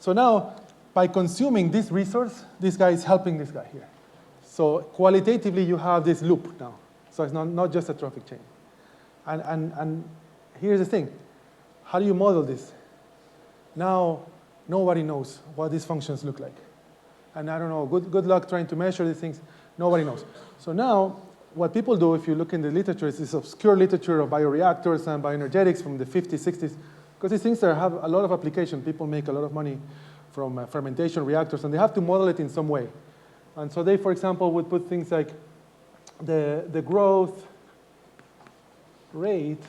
So now, by consuming this resource, this guy is helping this guy here. So qualitatively, you have this loop now. So it's not just a trophic chain. And here's the thing. How do you model this? Now, nobody knows what these functions look like. And I don't know, good luck trying to measure these things. Nobody knows. So now, what people do, if you look in the literature, is this obscure literature of bioreactors and bioenergetics from the 50s, 60s, Because these things have a lot of application. People make a lot of money from fermentation reactors, and they have to model it in some way. And so they, for example, would put things like the growth rate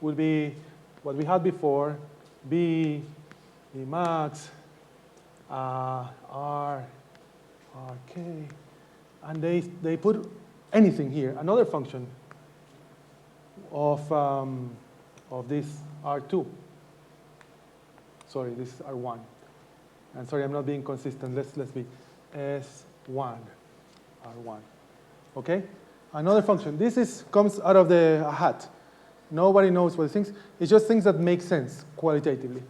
would be what we had before, B max, R, K, and they put anything here, another function of this R2. Sorry, this is R1. And sorry, I'm not being consistent. Let's be S1, R1. Okay? Another function. This comes out of the hat. Nobody knows what it thinks. It's just things that make sense qualitatively.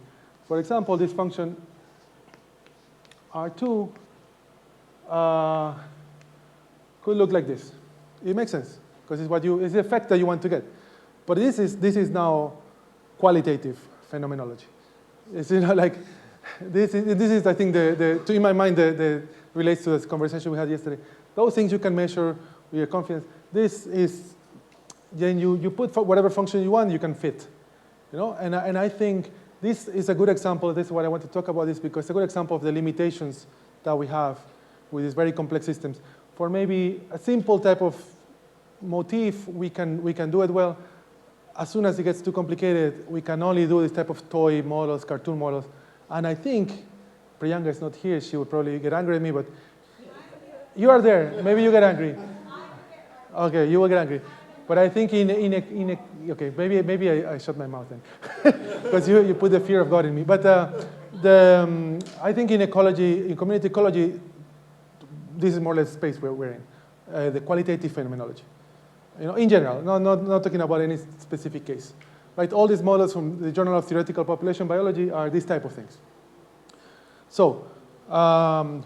For example, this function R2 could look like this. It makes sense because it's the effect that you want to get. But this is now qualitative phenomenology. It's like this is I think in my mind relates to this conversation we had yesterday. Those things you can measure with your confidence. This is then you put whatever function you want, you can fit. And I think this is a good example. This is what I want to talk about this because it's a good example of the limitations that we have with these very complex systems. For maybe a simple type of motif, we can do it well. As soon as it gets too complicated, we can only do this type of toy models, cartoon models. And I think Priyanka is not here. She would probably get angry at me, but you are there. Maybe you get angry. Okay, you will get angry. But I think okay, maybe I shut my mouth then, because you put the fear of God in me. But I think in ecology, in community ecology, this is more or less the space we're in, the qualitative phenomenology. In general, not talking about any specific case. Right? All these models from the Journal of Theoretical Population Biology are these type of things. So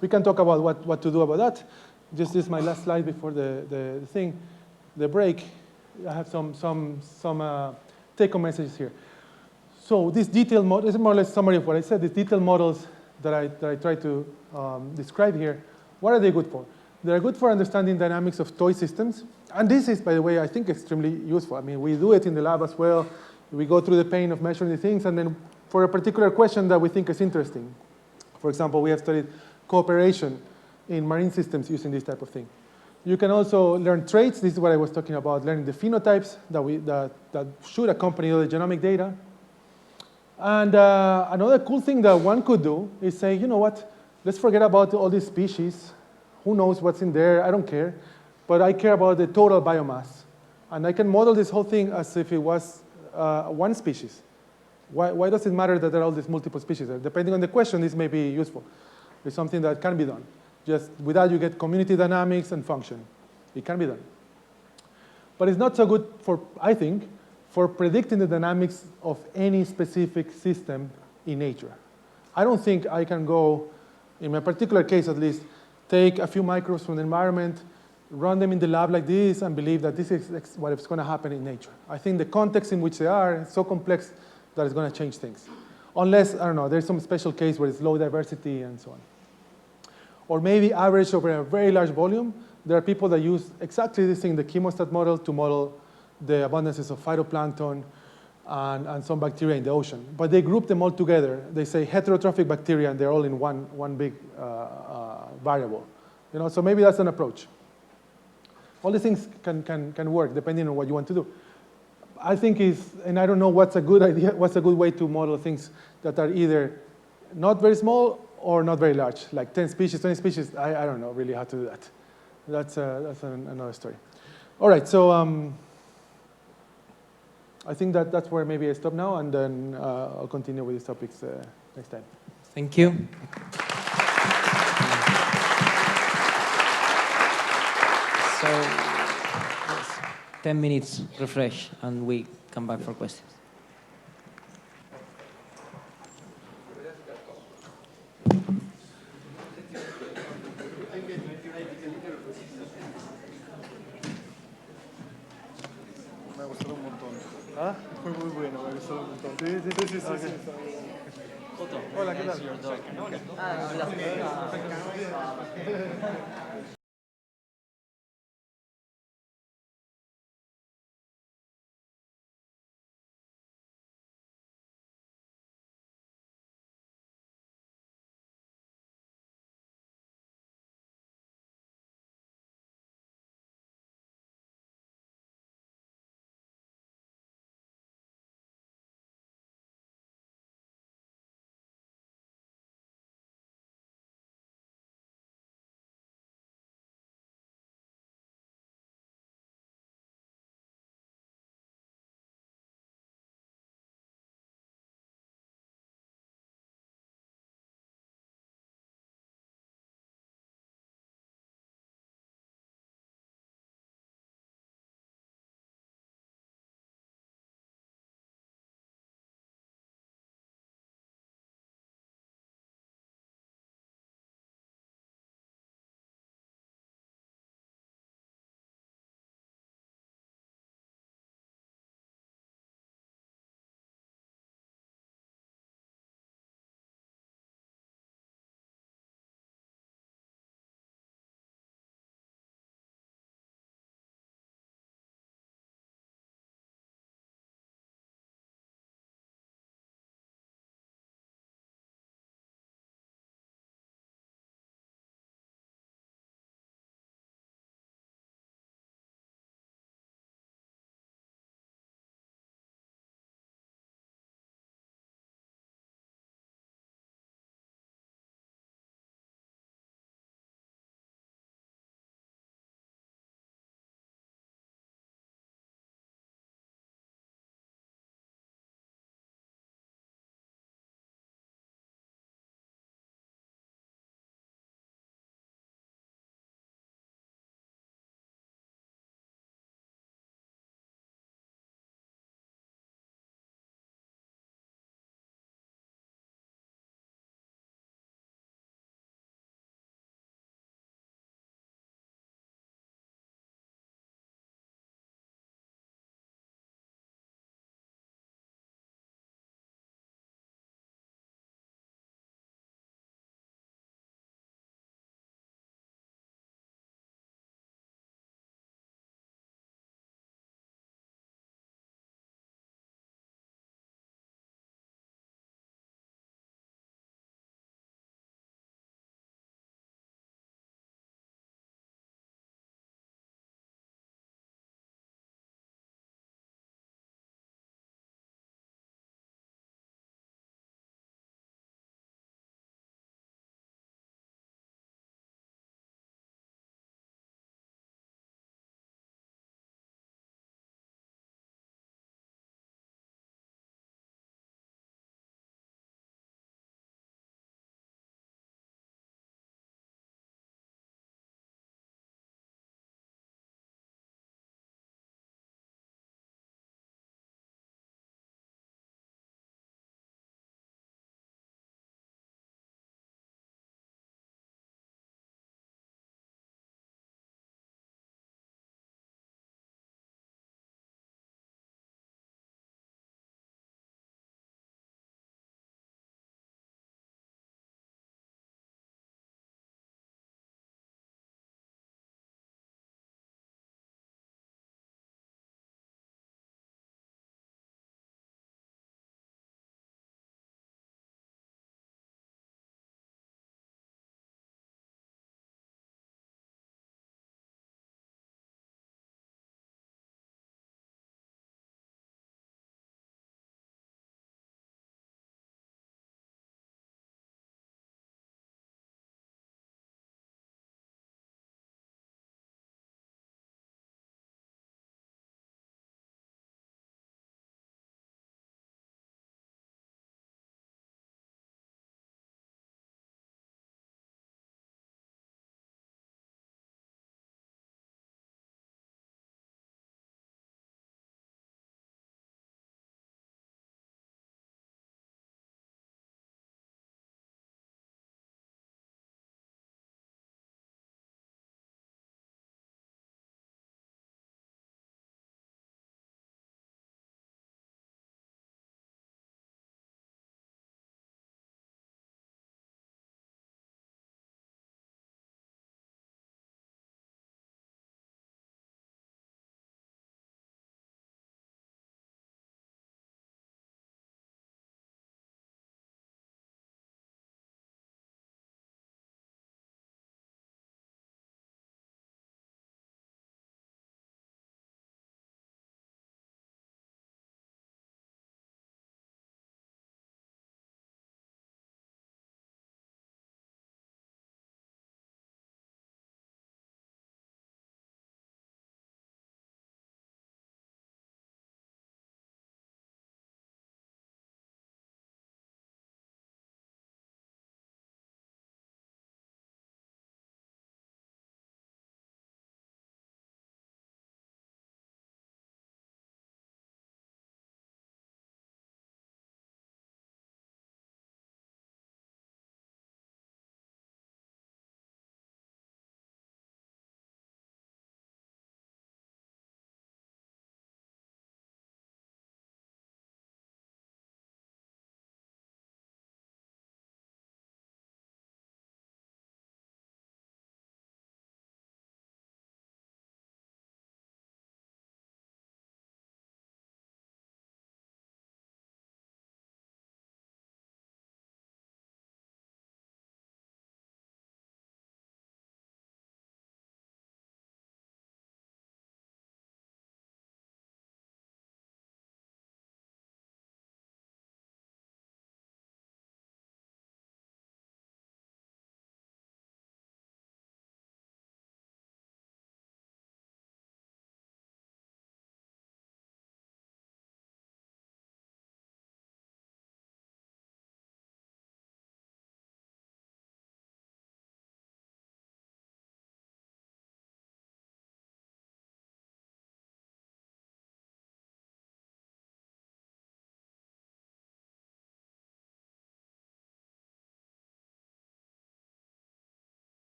we can talk about what to do about that. Just this is my last slide before the break. I have some take-home messages here. So this detailed model, this is more or less a summary of what I said. These detailed models that I try to describe here, what are they good for? They're good for understanding dynamics of toy systems. And this is, by the way, I think extremely useful. I mean, we do it in the lab as well. We go through the pain of measuring the things, and then for a particular question that we think is interesting. For example, we have studied cooperation in marine systems using this type of thing. You can also learn traits. This is what I was talking about, learning the phenotypes that should accompany all the genomic data. And another cool thing that one could do is say, you know what, let's forget about all these species. Who knows what's in there? I don't care. But I care about the total biomass. And I can model this whole thing as if it was one species. Why does it matter that there are all these multiple species there? Depending on the question, this may be useful. It's something that can be done. Just with that, you get community dynamics and function. It can be done. But it's not so good for, I think, for predicting the dynamics of any specific system in nature. I don't think I can go, in my particular case at least, take a few microbes from the environment, run them in the lab like this, and believe that this is what is going to happen in nature. I think the context in which they are is so complex that it's going to change things. Unless, I don't know, there's some special case where it's low diversity and so on. Or maybe average over a very large volume. There are people that use exactly this thing, the chemostat model, to model the abundances of phytoplankton and some bacteria in the ocean. But they group them all together. They say heterotrophic bacteria, and they're all in one big variable. So maybe that's an approach. All these things can work depending on what you want to do. I think and I don't know what's a good idea, what's a good way to model things that are either not very small or not very large, like 10 species, 20 species. I don't know really how to do that. That's another story. All right, so I think that's where maybe I stop now, and then I'll continue with these topics next time. Thank you. So, yes, 10 minutes refresh, and we come back for questions. Me ha gustado un montón. ¿Ah? Fue muy bueno, me ha gustado un montón. Sí. Otto, Hola, ¿qué tal? your dog.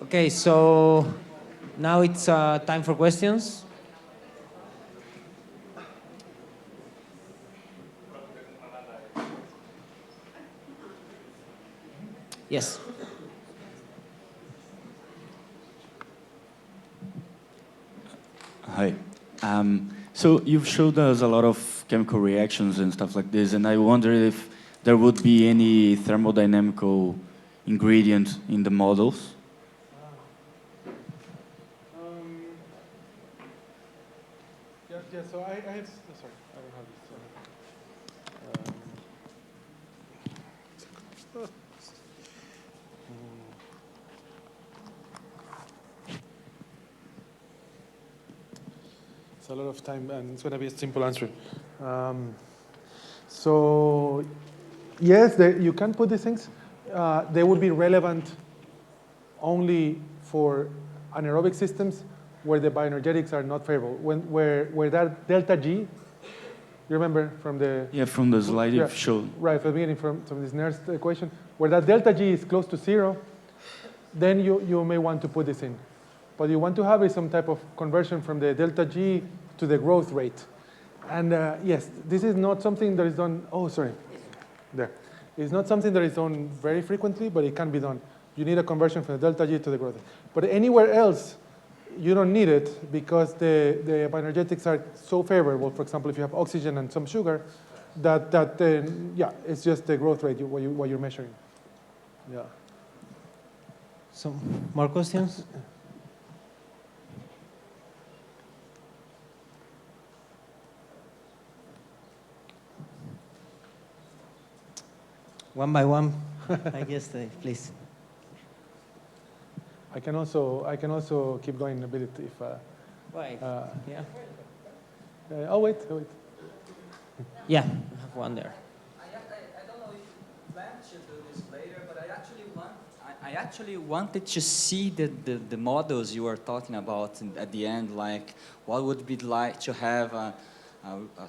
Okay, so now it's time for questions. Yes. Hi. So you've showed us a lot of chemical reactions and stuff like this, and I wonder if there would be any thermodynamical ingredient in the models. Yeah, so I have, sorry, I don't have this. It's a lot of time, and it's going to be a simple answer. So, yes, you can put these things. They would be relevant only for anaerobic systems where the bioenergetics are not favorable. Where that delta G, you remember from the... Yeah, from the slide you've shown. Right, from the beginning, from this nearest equation, where that delta G is close to 0, then you may want to put this in. What you want to have is some type of conversion from the delta G to the growth rate. And yes, this is not something that is done, oh, sorry, there. It's not something that is done very frequently, but it can be done. You need a conversion from the delta G to the growth rate. But anywhere else, you don't need it because the bioenergetics are so favorable. For example, if you have oxygen and some sugar, yeah, it's just the growth rate what you're measuring. Yeah. So, more questions? One by one, I guess, please. I can also keep going a bit if. Why? Yeah. I'll wait. Yeah, I have one there. I don't know if you plan to do this later, but I actually wanted to see the models you were talking about at the end, like what would it be like to have a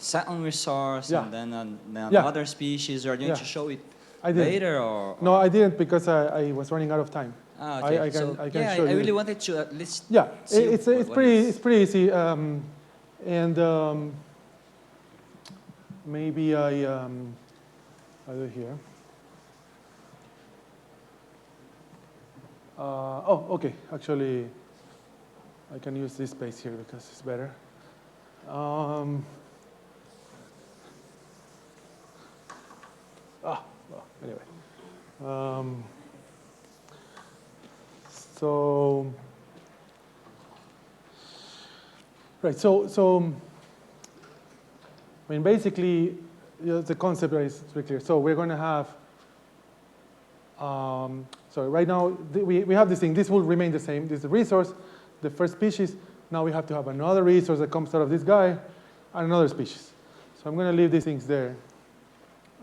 certain resource and then another species. Are you going to show it later or? No, I didn't because I was running out of time. Ah, okay. I can show you. I really wanted to at least. Yeah, see it's pretty easy, maybe I'll do it here. Oh, okay. Actually, I can use this space here because it's better. Well, anyway. So, right. So, I mean, basically, the concept is pretty clear. So we're going to have. So right now we have this thing. This will remain the same. This is the resource, the first species. Now we have to have another resource that comes out of this guy, and another species. So I'm going to leave these things there.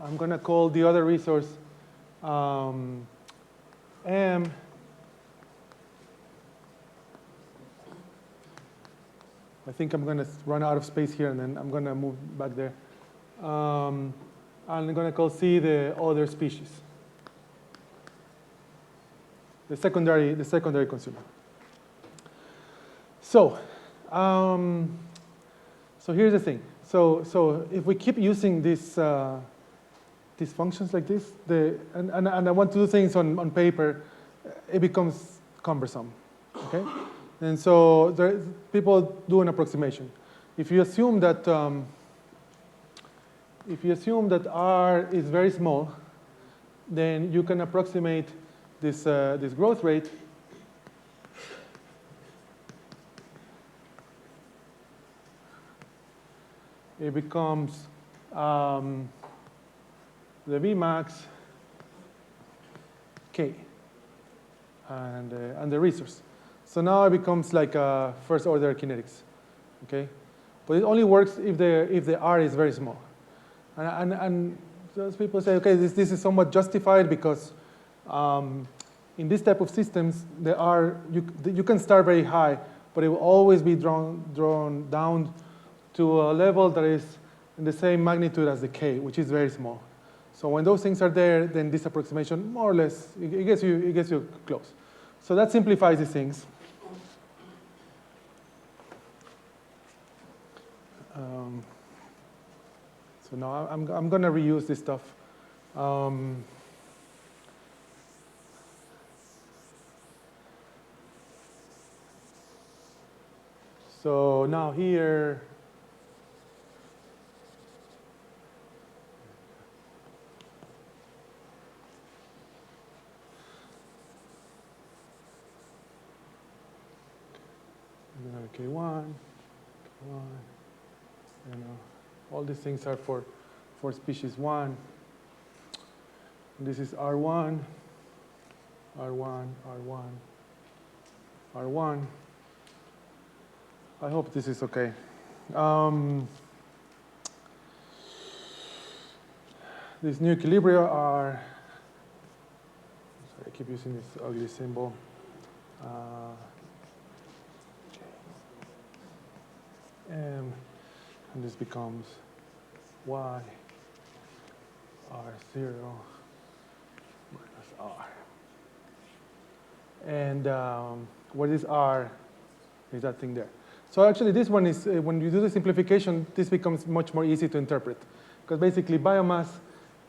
I'm going to call the other resource M. I think I'm going to run out of space here, and then I'm going to move back there. And I'm going to call C the other species, the secondary consumer. So, so here's the thing. So if we keep using these functions like this, and I want to do things on paper, it becomes cumbersome. Okay. And so people do an approximation. If you assume that R is very small, then you can approximate this growth rate it becomes the Vmax K and the resource. So now it becomes like first order kinetics, okay? But it only works if the R is very small. And those people say, okay, this is somewhat justified because in this type of systems, the R, you can start very high, but it will always be drawn down to a level that is in the same magnitude as the K, which is very small. So when those things are there, then this approximation, more or less, it gets you close. So that simplifies these things. So now I'm going to reuse this stuff. So now here, K1, all these things are for species 1. And this is R1, R1, R1, R1. I hope this is okay. These new equilibria are, sorry, I keep using this ugly symbol. M, and this becomes Y, R0 minus R. And what is R is that thing there. So actually this one is, when you do the simplification, this becomes much more easy to interpret. Because basically biomass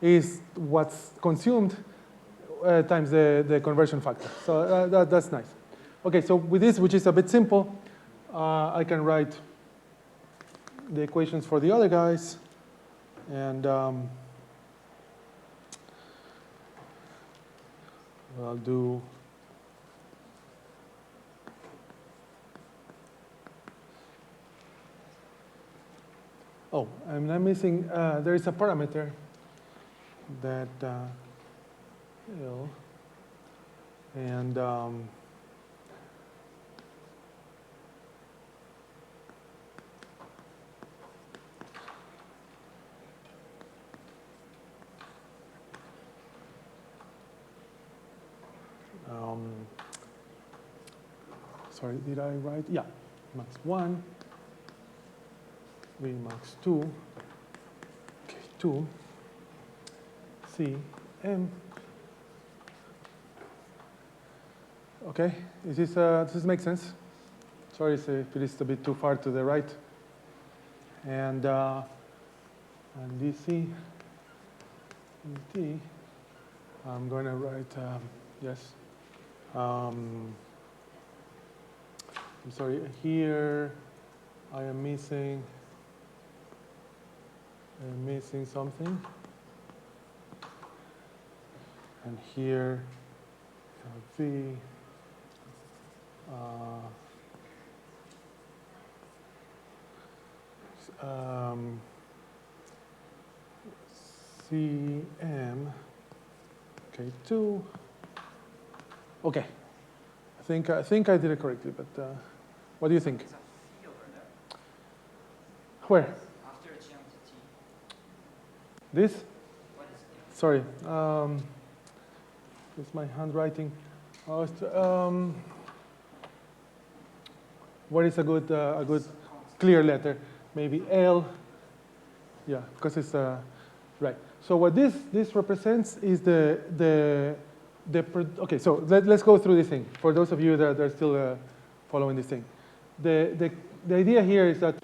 is what's consumed times the conversion factor. So that's nice. Okay, so with this, which is a bit simple, I can write the equations for the other guys. And I'll do oh, and I'm missing, there is a parameter that L, and sorry, did I write? Yeah, max 1, V max 2, okay, 2, C, M. Okay, does this make sense? Sorry if it is a bit too far to the right. And DC, T, I'm going to write, yes. I'm sorry, here I am missing something. And here, V, CM, okay, 2. Okay, I think I did it correctly, but what do you think? There's a T over there. Where? After T. This? What is it? Sorry, it's my handwriting. What is a good clear letter? Maybe L. Yeah, because it's right. So what this represents is okay, so let's go through this thing. For those of you that are still following this thing. The idea here is that,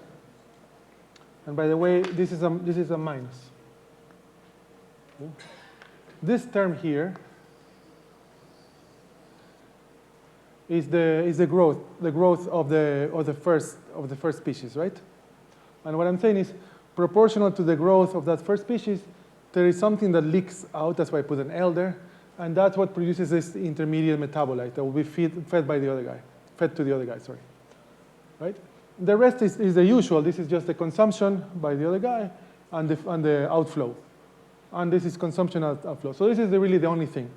and by the way, this is a minus. Okay. This term here is the growth of the first species, right? And what I'm saying is, proportional to the growth of that first species, there is something that leaks out. That's why I put an L there. And that's what produces this intermediate metabolite that will be fed by the other guy, fed to the other guy, sorry. Right? The rest is the usual. This is just the consumption by the other guy and the outflow. And this is consumption outflow. So this is really the only thing.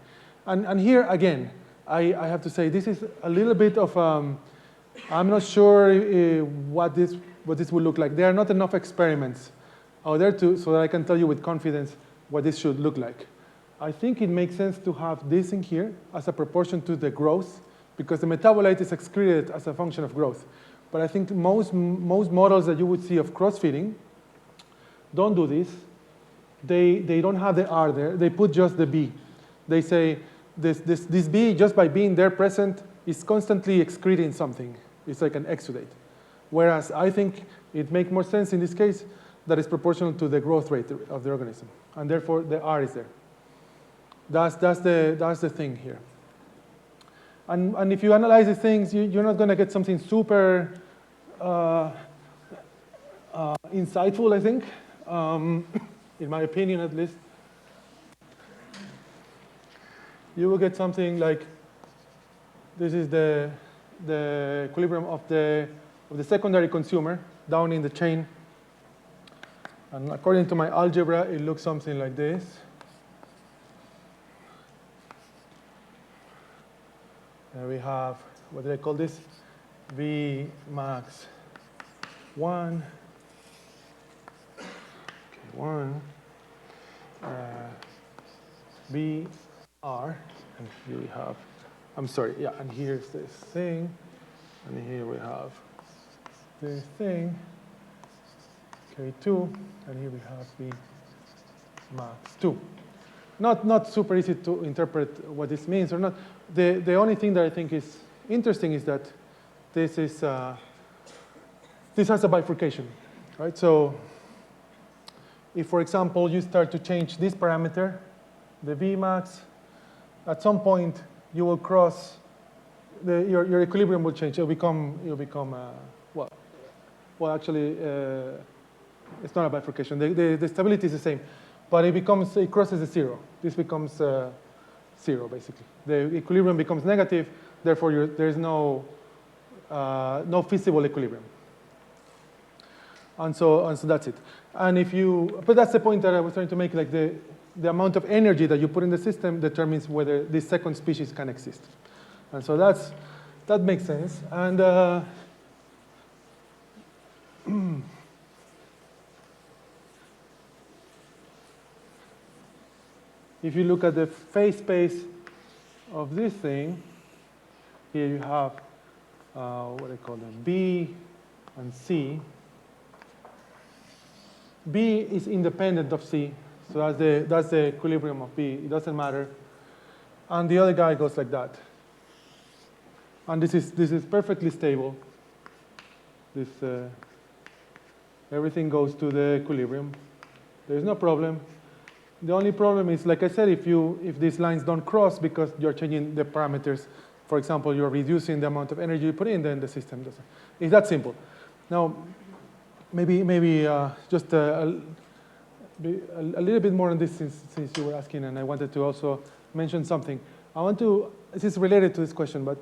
And here, again, I have to say, this is a little bit of, I'm not sure what this will look like. There are not enough experiments out there so that I can tell you with confidence what this should look like. I think it makes sense to have this in here as a proportion to the growth, because the metabolite is excreted as a function of growth. But I think most models that you would see of cross-feeding don't do this. They don't have the R there. They put just the B. They say this bee, just by being there present, is constantly excreting something. It's like an exudate. Whereas I think it makes more sense in this case that it's proportional to the growth rate of the organism. And therefore, the R is there. That's the thing here. And if you analyze these things, you're not going to get something super insightful, I think, in my opinion at least. You will get something like, this is the equilibrium of the secondary consumer down in the chain. And according to my algebra, it looks something like this. And we have, what did I call this? V max 1, okay, 1, B R, and here we have, I'm sorry, yeah, and here's this thing, and here we have this thing, K2, and here we have B max 2. Not super easy to interpret what this means or not. The only thing that I think is interesting is that this is this has a bifurcation, right? So if, for example, you start to change this parameter, the Vmax, at some point you will cross your equilibrium will change. It'll become well actually it's not a bifurcation. The stability is the same. But it crosses the zero. This becomes zero, basically. The equilibrium becomes negative, therefore there's no feasible equilibrium. And so that's it. And but that's the point that I was trying to make, like the amount of energy that you put in the system determines whether this second species can exist. And so that makes sense. And if you look at the phase space of this thing, here you have what I call them, B and C. B is independent of C, so that's the equilibrium of B. It doesn't matter. And the other guy goes like that. And this is perfectly stable. This everything goes to the equilibrium. There's no problem. The only problem is, like I said, if these lines don't cross because you're changing the parameters, for example, you're reducing the amount of energy you put in, then the system doesn't. It's that simple. Now, maybe just a little bit more on this since you were asking, and I wanted to also mention something. This is related to this question, but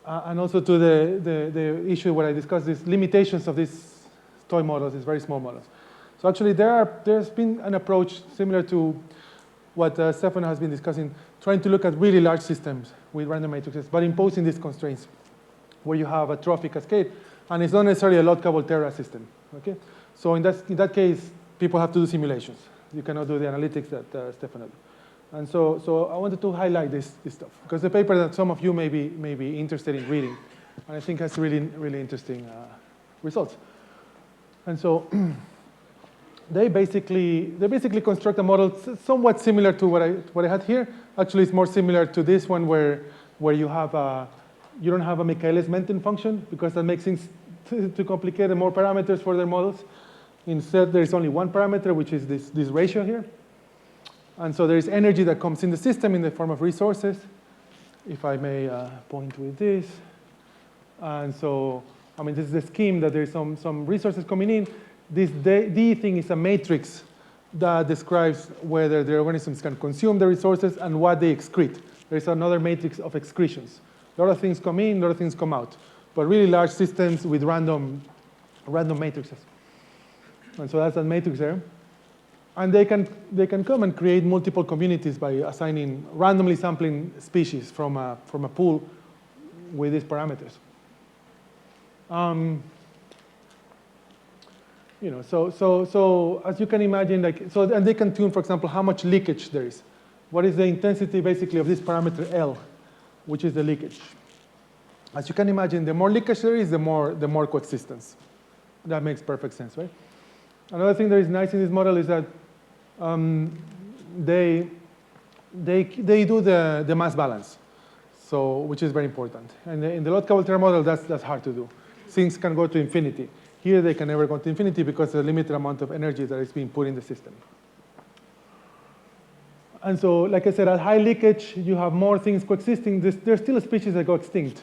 and also to the issue where I discussed these limitations of these toy models, these very small models. So actually, there's been an approach similar to what Stefano has been discussing, trying to look at really large systems with random matrices, but imposing these constraints, where you have a trophy cascade, and it's not necessarily a Lotka-Volterra system. Okay, so in that case, people have to do simulations. You cannot do the analytics that Stefano did. And so I wanted to highlight this stuff because the paper that some of you may be interested in reading, and I think has really interesting results. And so. They basically construct a model somewhat similar to what I had here. Actually, it's more similar to this one where you don't have a Michaelis-Menten function because that makes things too complicated, more parameters for their models. Instead, there is only one parameter, which is this ratio here. And so there is energy that comes in the system in the form of resources. If I may point with this. And so, I mean, this is the scheme that there's some resources coming in. This D thing is a matrix that describes whether the organisms can consume the resources and what they excrete. There's another matrix of excretions. A lot of things come in, a lot of things come out. But really large systems with random matrices. And so that's that matrix there. And they can come and create multiple communities by assigning, randomly sampling species from a pool with these parameters. So as you can imagine, and they can tune, for example, how much leakage there is. What is the intensity, basically, of this parameter L, which is the leakage? As you can imagine, the more leakage there is, the more coexistence. That makes perfect sense, right? Another thing that is nice in this model is that they do the mass balance, so which is very important. And in the Lotka-Volterra model, that's hard to do. Things can go to infinity. Here, they can never go to infinity because of the limited amount of energy that is being put in the system. And so, like I said, at high leakage, you have more things coexisting. There's still species that go extinct.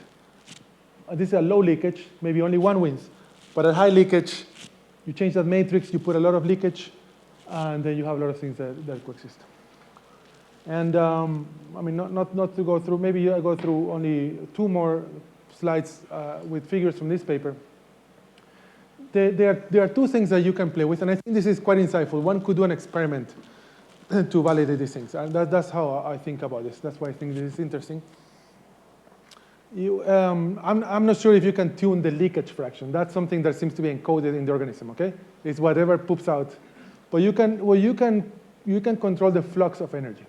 This is a low leakage, maybe only one wins. But at high leakage, you change that matrix, you put a lot of leakage, and then you have a lot of things that coexist. And I mean, not to go through, maybe I go through only 2 more slides with figures from this paper. There are 2 things that you can play with, and I think this is quite insightful. One could do an experiment to validate these things. And that's how I think about this. That's why I think this is interesting. I'm not sure if you can tune the leakage fraction. That's something that seems to be encoded in the organism, okay? It's whatever poops out. But you can control the flux of energy.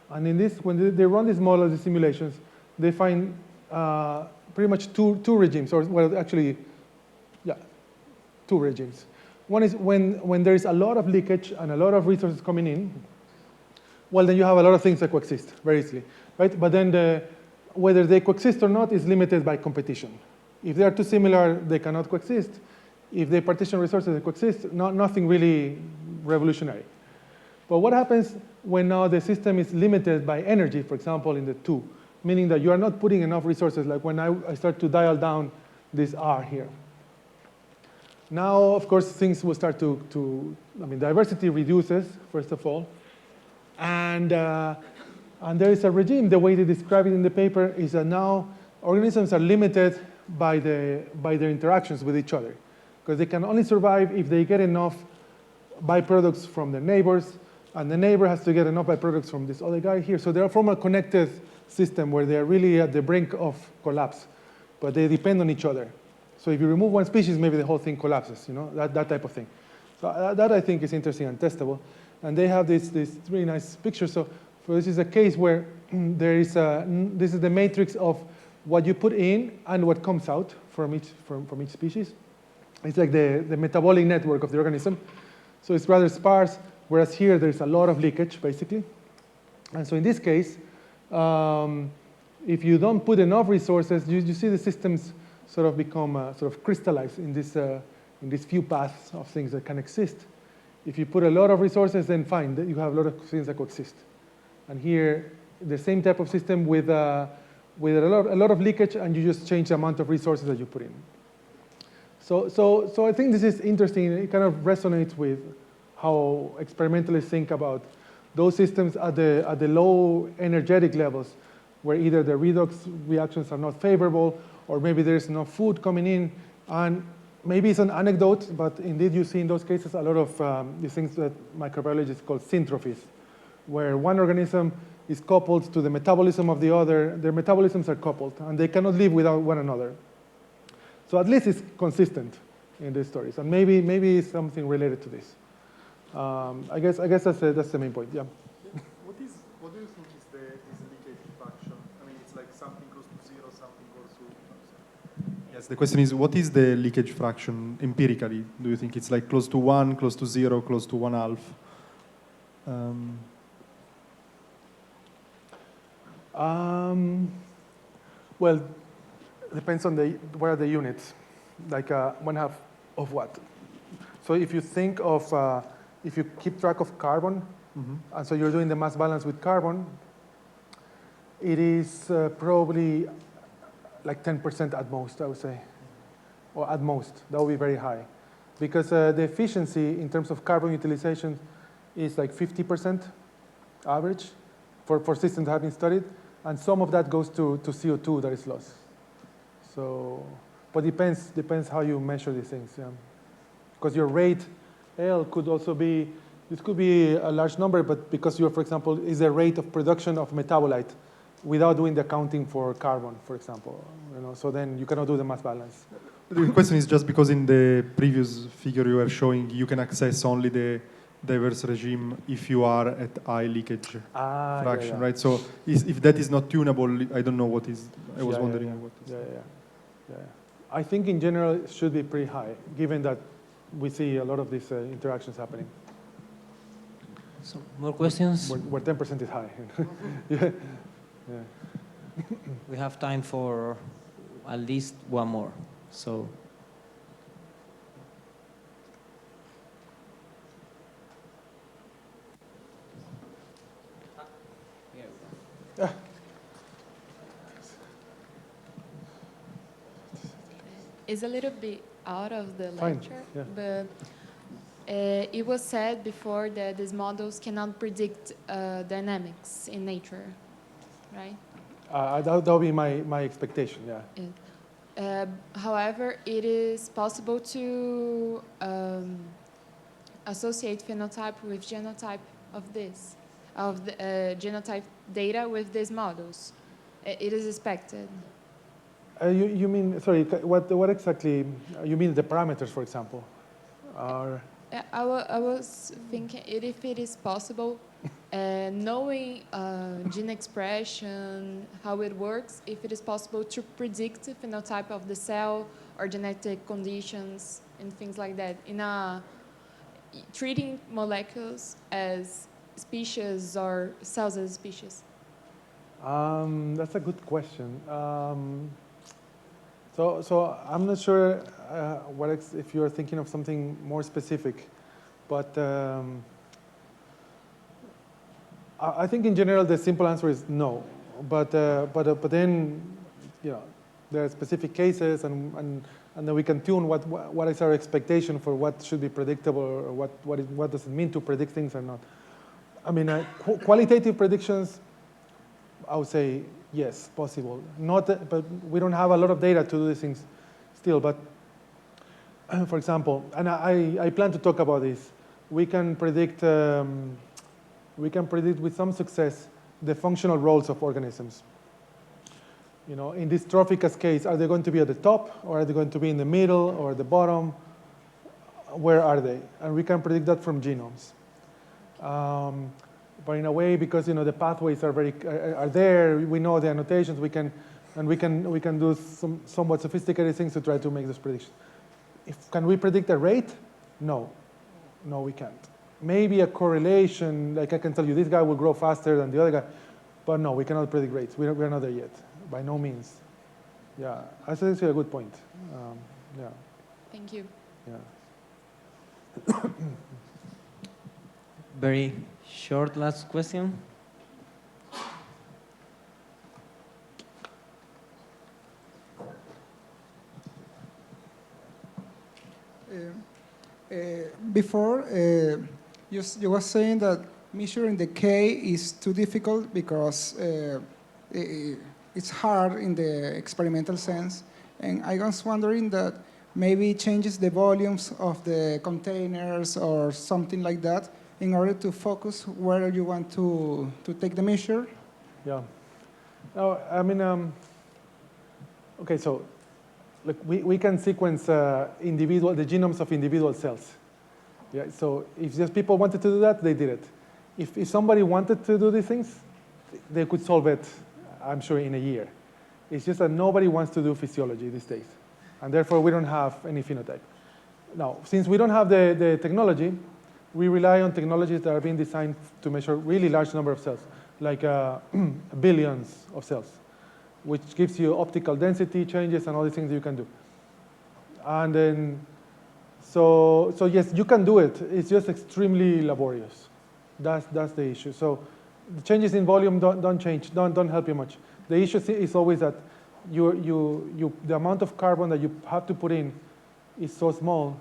And in this, when they run these models, these simulations, they find pretty much two regimes, or well, actually, yeah, 2 regimes. One is when there is a lot of leakage and a lot of resources coming in, well, then you have a lot of things that coexist very easily, right? But then whether they coexist or not is limited by competition. If they are too similar, they cannot coexist. If they partition resources, they coexist. Nothing really revolutionary. But what happens when now the system is limited by energy, for example, in the 2, meaning that you are not putting enough resources, like when I start to dial down this R here. Now, of course, things will start I mean, diversity reduces, first of all. And there is a regime, the way they describe it in the paper is that now organisms are limited by their interactions with each other. Because they can only survive if they get enough byproducts from their neighbors, and the neighbor has to get enough byproducts from this other guy here. So they're from a connected system where they're really at the brink of collapse, but they depend on each other. So if you remove one species, maybe the whole thing collapses, you know, that type of thing. So that I think is interesting and testable. And they have this really nice picture. So this is a case where there is this is the matrix of what you put in and what comes out from each species. It's like the metabolic network of the organism. So it's rather sparse, whereas here there's a lot of leakage, basically. And so in this case, if you don't put enough resources, you see the systems sort of become sort of crystallized in these few paths of things that can exist. If you put a lot of resources, then fine, you have a lot of things that coexist. And here, the same type of system with a lot of leakage, and you just change the amount of resources that you put in. So I think this is interesting. It kind of resonates with how experimentalists think about those systems at the low energetic levels, where either the redox reactions are not favorable, or maybe there's no food coming in. And maybe it's an anecdote, but indeed you see in those cases a lot of these things that microbiologists call syntrophies, where one organism is coupled to the metabolism of the other. Their metabolisms are coupled, and they cannot live without one another. So at least it's consistent in these stories, and maybe it's something related to this. I guess that's the main point. Yeah. What do you think is this leakage fraction? I mean, it's like something close to 0, something close to. Yes. The question is, what is the leakage fraction empirically? Do you think it's like close to 1, close to 0, close to 1/2? Well, it depends on where are the units, like 1/2 of what. So if you think of, if you keep track of carbon, and so you're doing the mass balance with carbon, it is probably like 10% at most, I would say, or at most. That would be very high, because the efficiency in terms of carbon utilization is like 50% average for systems that have been studied, and some of that goes to CO2 that is lost. So, but depends how you measure these things. Yeah. Because your rate L could also be, this could be a large number, but because you're, for example, is the rate of production of metabolite without doing the accounting for carbon, for example. You know, so then you cannot do the mass balance. The question is just because in the previous figure you were showing, you can access only the diverse regime if you are at high leakage fraction, right? So if that is not tunable, I don't know what is. I was wondering what is. Yeah. I think in general it should be pretty high, given that we see a lot of these interactions happening. So, more questions? Where 10% is high. Yeah. Yeah. We have time for at least one more. So, It's a little bit out of the Fine, lecture, yeah. but it was said before that these models cannot predict dynamics in nature, right? That would be my expectation, yeah. However, it is possible to associate phenotype with genotype of this, of the genotype data with these models. It is expected. You mean, sorry, what exactly, you mean the parameters, for example? Or I was thinking if it is possible, knowing gene expression, how it works, if it is possible to predict the phenotype of the cell or genetic conditions and things like that, treating molecules as species or cells as species. that's a good question. So I'm not sure if you're thinking of something more specific, but I think in general the simple answer is no. But then, you know, there are specific cases, and then we can tune what is our expectation for what should be predictable, or what does it mean to predict things or not. I mean, qualitative predictions, I would say yes, possible. But we don't have a lot of data to do these things still. But for example, and I plan to talk about this, we can predict with some success the functional roles of organisms. You know, in this trophic cascades, are they going to be at the top, or are they going to be in the middle, or the bottom? Where are they? And we can predict that from genomes. But in a way, because you know the pathways are there, we know the annotations. We can do some somewhat sophisticated things to try to make those predictions. Can we predict a rate? No, we can't. Maybe a correlation, like I can tell you this guy will grow faster than the other guy, but no, we cannot predict rates. We're not there yet, by no means. Yeah, I think it's a good point. Yeah. Thank you. Yeah. very short last question. Before, you were saying that measuring the K is too difficult because it's hard in the experimental sense. And I was wondering that maybe it changes the volumes of the containers or something like that in order to focus where you want to take the measure. Yeah. No, I mean, okay, so look, we can sequence the genomes of individual cells. Yeah, so if just people wanted to do that, they did it. If somebody wanted to do these things, they could solve it, I'm sure, in a year. It's just that nobody wants to do physiology these days, and therefore we don't have any phenotype. Now, since we don't have the technology, we rely on technologies that are being designed to measure really large number of cells, like billions of cells, which gives you optical density changes and all these things that you can do. And then, so yes, you can do it. It's just extremely laborious. That's the issue. So the changes in volume don't help you much. The issue is always that the amount of carbon that you have to put in is so small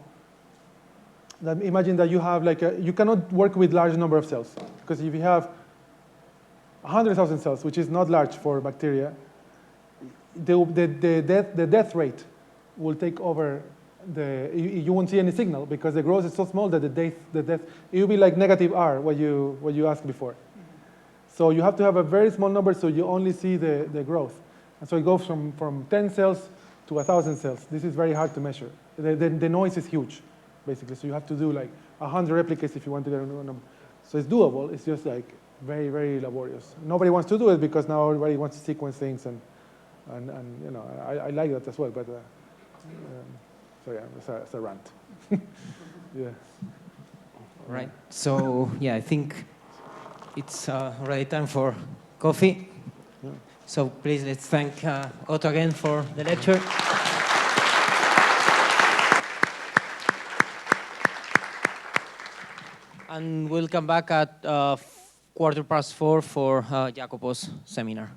that imagine that you have you cannot work with large number of cells, because if you have 100,000 cells, which is not large for bacteria, the death rate will take over you won't see any signal, because the growth is so small that the death, it will be like negative R, what you asked before. So you have to have a very small number so you only see the growth. And so it goes from 10 cells to 1,000 cells. This is very hard to measure. The noise is huge, basically. So you have to do like 100 replicates if you want to get a number. So it's doable. It's just like very, very laborious. Nobody wants to do it because now everybody wants to sequence things, and you know, I like that as well. But so yeah, it's a rant. Yeah. right? So yeah, I think it's already time for coffee. Yeah. So please let's thank Otto again for the lecture. And we'll come back at 4:15 for Jacopo's seminar.